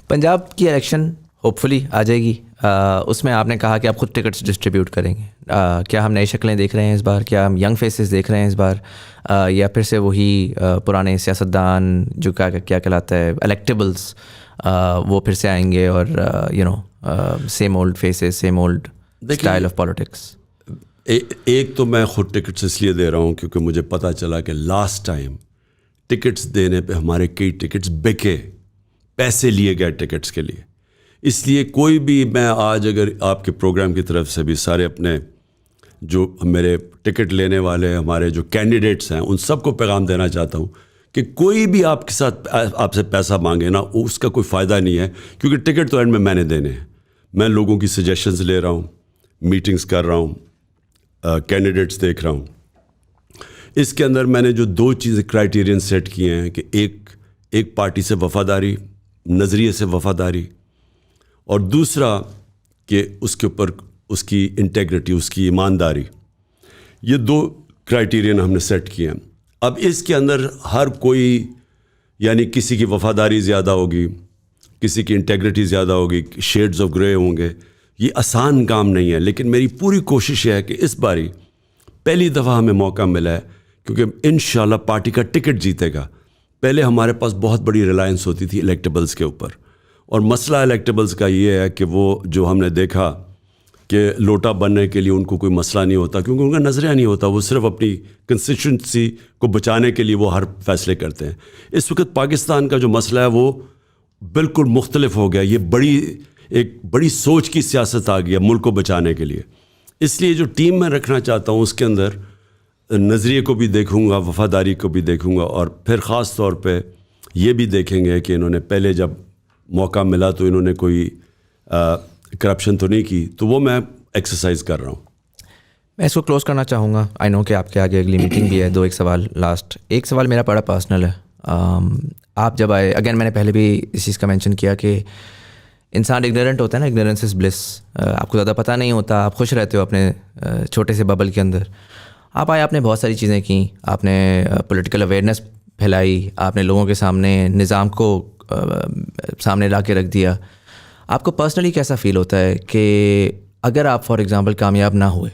پنجاب کی الیکشن ہوپ فلی آ جائے گی, اس میں آپ نے کہا کہ آپ خود ٹکٹس ڈسٹریبیوٹ کریں گے. کیا ہم نئی شکلیں دیکھ رہے ہیں اس بار؟ کیا ہم ینگ فیسز دیکھ رہے ہیں اس بار, یا پھر سے وہی پرانے سیاستدان جو کیا کہلاتا ہے الیکٹیبلس, وہ پھر سے آئیں گے اور same old phases, same old style of politics? ایک تو میں خود ٹکٹس اس لیے دے رہا ہوں کیونکہ مجھے پتہ چلا کہ لاسٹ ٹائم ٹکٹس دینے پہ ہمارے کئی ٹکٹس بکے, پیسے لیے گئے ٹکٹس کے لیے. اس لیے کوئی بھی, میں آج اگر آپ کے پروگرام کی طرف سے بھی سارے اپنے جو میرے ٹکٹ لینے والے ہمارے جو کینڈیڈیٹس ہیں ان سب کو پیغام دینا چاہتا ہوں کہ کوئی بھی آپ کے ساتھ آپ سے پیسہ مانگے نا, اس کا کوئی فائدہ نہیں ہے, کیونکہ ٹکٹ تو اینڈ میں نے دینے ہیں. میں لوگوں کی سجیشنز لے رہا ہوں, میٹنگز کر رہا ہوں, کینڈیڈیٹس دیکھ رہا ہوں. اس کے اندر میں نے جو 2 چیزیں کرائیٹیرین سیٹ کیے ہیں کہ ایک پارٹی سے وفاداری, نظریے سے وفاداری, اور دوسرا کہ اس کے اوپر اس کی انٹیگریٹی, اس کی ایمانداری. یہ 2 کرائیٹیرین ہم نے سیٹ کیے ہیں. اب اس کے اندر ہر کوئی یعنی کسی کی وفاداری زیادہ ہوگی, کسی کی انٹیگریٹی زیادہ ہوگی, شیڈز آف گرے ہوں گے. یہ آسان کام نہیں ہے, لیکن میری پوری کوشش ہے کہ اس باری پہلی دفعہ ہمیں موقع ملا ہے, کیونکہ انشاءاللہ پارٹی کا ٹکٹ جیتے گا. پہلے ہمارے پاس بہت بڑی ریلائنس ہوتی تھی الیکٹیبلز کے اوپر, اور مسئلہ الیکٹیبلز کا یہ ہے کہ وہ جو ہم نے دیکھا کہ لوٹا بننے کے لیے ان کو کوئی مسئلہ نہیں ہوتا, کیونکہ ان کا نظریہ نہیں ہوتا, وہ صرف اپنی کنسٹیٹوئنسی کو بچانے کے لیے وہ ہر فیصلے کرتے ہیں. اس وقت پاکستان کا جو مسئلہ ہے وہ بالکل مختلف ہو گیا. یہ ایک بڑی سوچ کی سیاست آ گئی ہے ملک کو بچانے کے لیے. اس لیے جو ٹیم میں رکھنا چاہتا ہوں اس کے اندر نظریے کو بھی دیکھوں گا, وفاداری کو بھی دیکھوں گا, اور پھر خاص طور پہ یہ بھی دیکھیں گے کہ انہوں نے پہلے جب موقع ملا تو انہوں نے کوئی کرپشن تو نہیں کی, تو وہ میں ایکسرسائز کر رہا ہوں. میں اس کو کلوز کرنا چاہوں گا. آئی نو کہ آپ کے آگے اگلی میٹنگ بھی ہے. ایک سوال لاسٹ. ایک سوال میرا بڑا پرسنل ہے. آپ جب آئے, اگین میں نے پہلے بھی اس چیز کا مینشن کیا کہ انسان اگنورنٹ ہوتا ہے نا, اگنورنس از بلس. آپ کو زیادہ پتہ نہیں ہوتا, آپ خوش رہتے ہو اپنے چھوٹے سے ببل کے اندر. آپ آئے, آپ نے بہت ساری چیزیں کیں, آپ نے پولیٹیکل اویئرنیس پھیلائی, آپ نے لوگوں کے سامنے نظام کو سامنے لا کے رکھ دیا. آپ کو پرسنلی کیسا فیل ہوتا ہے کہ اگر آپ فار ایگزامپل کامیاب نہ ہوئے,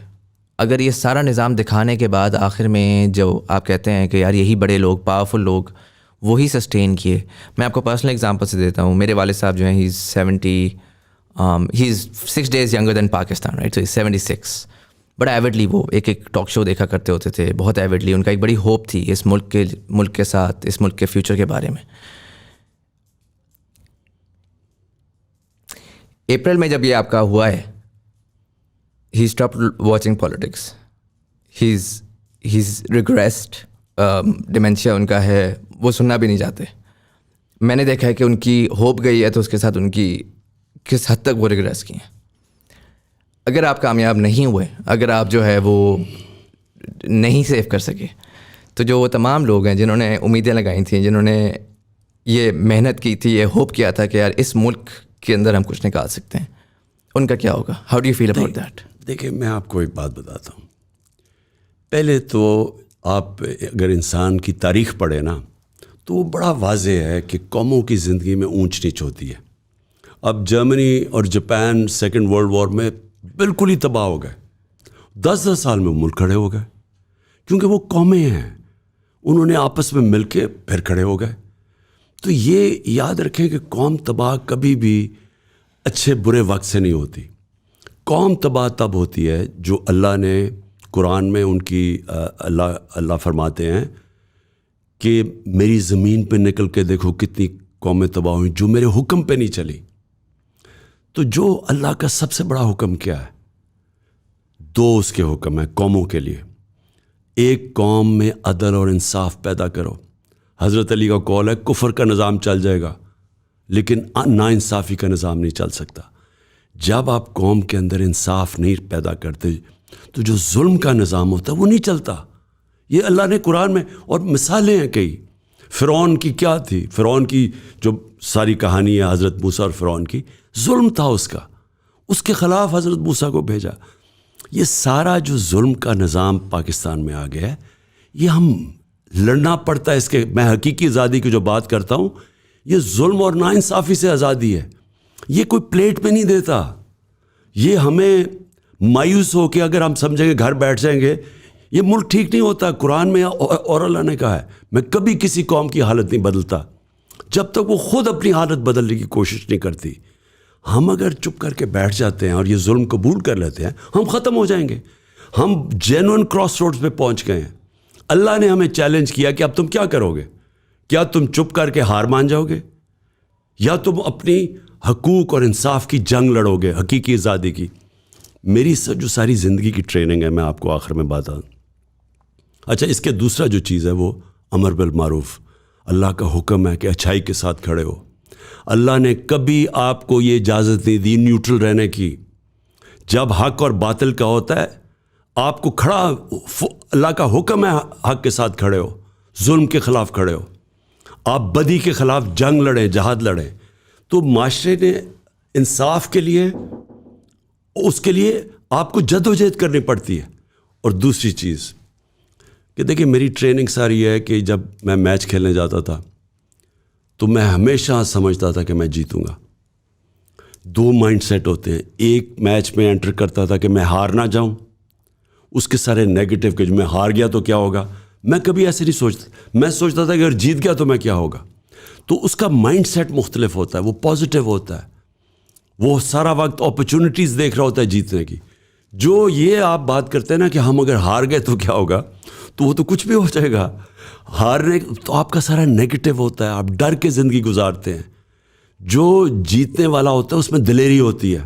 اگر یہ سارا نظام دکھانے کے بعد آخر میں جو آپ کہتے ہیں کہ یار یہی بڑے لوگ, پاورفل لوگ, وہی سسٹین کیے. میں آپ کو پرسنل ایگزامپل سے دیتا ہوں. میرے والد صاحب جو ہیں he is 6 days younger than Pakistan, right, so 76. بڑا ایوڈلی وہ ایک ٹاک شو دیکھا کرتے ہوتے تھے, بہت ایوڈلی. ان کا ایک بڑی ہوپ تھی اس ملک کے ساتھ, اس ملک کے فیوچر کے بارے میں. اپریل میں جب یہ آپ کا ہوا ہے, ہی اسٹاپ واچنگ پالیٹکس, ہی از ریگریسڈ, ڈیمینشیا ان کا ہے, وہ سننا بھی نہیں چاہتے. میں نے دیکھا ہے کہ ان کی ہوپ گئی ہے تو اس کے ساتھ ان کی کس حد تک وہ ریگریس کی ہیں. اگر آپ کامیاب نہیں ہوئے, اگر آپ جو ہے وہ نہیں سیو کر سکے, تو جو وہ تمام لوگ ہیں جنہوں نے امیدیں لگائی تھیں, جنہوں نے یہ محنت کی تھی, یہ ہوپ کیا تھا کہ یار اس ملک کے اندر ہم کچھ نکال سکتے ہیں, ان کا کیا ہوگا؟ How do you feel about that? دیکھیں, میں آپ کو ایک بات بتاتا ہوں. پہلے تو آپ اگر انسان کی تاریخ پڑھیں نا, تو وہ بڑا واضح ہے کہ قوموں کی زندگی میں اونچ نیچ ہوتی ہے. اب جرمنی اور جاپان سیکنڈ ورلڈ وار میں بالکل ہی تباہ ہو گئے. 10 سال میں ملک کھڑے ہو گئے, کیونکہ وہ قومیں ہیں, انہوں نے آپس میں مل کے پھر کھڑے ہو گئے. تو یہ یاد رکھیں کہ قوم تباہ کبھی بھی اچھے برے وقت سے نہیں ہوتی. قوم تباہ تب ہوتی ہے جو اللہ نے قرآن میں ان کی اللہ فرماتے ہیں کہ میری زمین پہ نکل کے دیکھو کتنی قومیں تباہ ہوئیں جو میرے حکم پہ نہیں چلی. تو جو اللہ کا سب سے بڑا حکم کیا ہے؟ 2 اس کے حکم ہیں قوموں کے لیے. ایک قوم میں عدل اور انصاف پیدا کرو. حضرت علی کا قول ہے کفر کا نظام چل جائے گا لیکن ناانصافی کا نظام نہیں چل سکتا. جب آپ قوم کے اندر انصاف نہیں پیدا کرتے تو جو ظلم کا نظام ہوتا ہے وہ نہیں چلتا. یہ اللہ نے قرآن میں, اور مثالیں ہیں کئی. فرعون کی کیا تھی؟ فرعون کی جو ساری کہانی ہے حضرت موسیٰ اور فرعون کی, ظلم تھا اس کے خلاف حضرت موسیٰ کو بھیجا. یہ سارا جو ظلم کا نظام پاکستان میں آ گیا ہے, یہ ہم لڑنا پڑتا ہے اس کے. میں حقیقی آزادی کی جو بات کرتا ہوں, یہ ظلم اور ناانصافی سے آزادی ہے. یہ کوئی پلیٹ پہ نہیں دیتا. یہ ہمیں مایوس ہو کے اگر ہم سمجھیں گے گھر بیٹھ جائیں گے, یہ ملک ٹھیک نہیں ہوتا. قرآن میں اور اللہ نے کہا ہے میں کبھی کسی قوم کی حالت نہیں بدلتا جب تک وہ خود اپنی حالت بدلنے کی کوشش نہیں کرتی. ہم اگر چپ کر کے بیٹھ جاتے ہیں اور یہ ظلم قبول کر لیتے ہیں, ہم ختم ہو جائیں گے. ہم جینوئن کراس روڈز پہ پہنچ گئے ہیں. اللہ نے ہمیں چیلنج کیا کہ اب تم کیا کرو گے؟ کیا تم چپ کر کے ہار مان جاؤ گے, یا تم اپنی حقوق اور انصاف کی جنگ لڑو گے, حقیقی آزادی کی؟ میری جو ساری زندگی کی ٹریننگ ہے, میں آپ کو آخر میں بتاؤں. اچھا, اس کے دوسرا جو چیز ہے وہ امر بالمعروف. اللہ کا حکم ہے کہ اچھائی کے ساتھ کھڑے ہو. اللہ نے کبھی آپ کو یہ اجازت نہیں دی نیوٹرل رہنے کی. جب حق اور باطل کا ہوتا ہے آپ کو کھڑا, اللہ کا حکم ہے حق کے ساتھ کھڑے ہو, ظلم کے خلاف کھڑے ہو, آپ بدی کے خلاف جنگ لڑیں, جہاد لڑیں. تو معاشرے نے انصاف کے لیے, اس کے لیے آپ کو جدوجہد کرنی پڑتی ہے. اور دوسری چیز کہ دیکھیں, میری ٹریننگ ساری ہے کہ جب میں میچ کھیلنے جاتا تھا تو میں ہمیشہ سمجھتا تھا کہ میں جیتوں گا. 2 مائنڈ سیٹ ہوتے ہیں. ایک میچ میں انٹر کرتا تھا کہ میں ہار نہ جاؤں, اس کے سارے نیگیٹو کہ میں ہار گیا تو کیا ہوگا, میں کبھی ایسے نہیں سوچتا. میں سوچتا تھا کہ اگر جیت گیا تو میں کیا ہوگا. تو اس کا مائنڈ سیٹ مختلف ہوتا ہے, وہ پازیٹیو ہوتا ہے, وہ سارا وقت اپرچونیٹیز دیکھ رہا ہوتا ہے جیتنے کی. جو یہ آپ بات کرتے ہیں نا کہ ہم اگر ہار گئے تو کیا ہوگا, تو وہ تو کچھ بھی ہو جائے گا. ہارنے تو آپ کا سارا نیگیٹو ہوتا ہے, آپ ڈر کے زندگی گزارتے ہیں. جو جیتنے والا ہوتا ہے اس میں دلیری ہوتی ہے,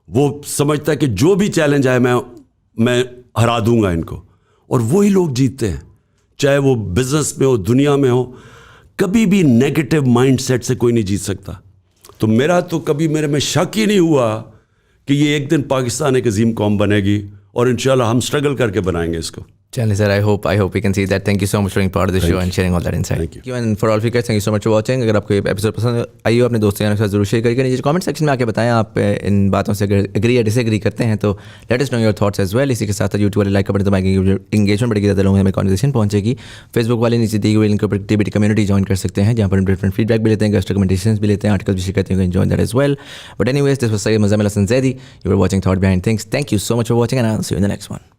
وہ سمجھتا ہے کہ جو بھی چیلنج آئے میں ہرا دوں گا ان کو. اور وہی لوگ جیتتے ہیں, چاہے وہ بزنس میں ہو, دنیا میں ہو. کبھی بھی نیگیٹو مائنڈ سیٹ سے کوئی نہیں جیت سکتا. تو میرا تو کبھی میرے میں شک ہی نہیں ہوا کہ یہ ایک دن پاکستان ایک عظیم قوم بنے گی, اور انشاءاللہ ہم اسٹرگل کر کے بنائیں گے اس کو. چلیے سر, I hope we can see that. Thank you so much for being part of the show and sharing all that insight. Thank you. And for all of you guys, thank you so much for watching. اگر آپ کو یہ ایپیسوڈ پسند آئی ہو, اپنے دوستوں کے ساتھ ضرور شیئر کریے. نیچے کامنٹ سیکشن میں آ کے بتائیں آپ ان باتوں سے اگر ایگری یا ڈس ایگری کرتے ہیں تو let us know your thoughts as well. اسی کے ساتھ یوٹیوب والے لائک کا بٹن دبائیں گے, انگیجمنٹ بڑھے گی, زیادہ لوگوں میں ہمیں کنورسیشن پہنچے گی. فیس بک والے نیچے دی ہوئی لنک پر ٹی کمیونٹی جوائن کر سکتے ہیں, جہاں پر ہم ڈفرنٹ فیڈ بیک بھی لیتے ہیں, گیسٹ ریکمنڈیشنز بھی لیتے ہیں, آرٹیکل بھی شیئر کرتے ہیں. Join that as well. But any ways, this was Syed Muzammil Hasan Zaidi, you are watching thought behind things. Thank you so much for watching and I will C you in the next one.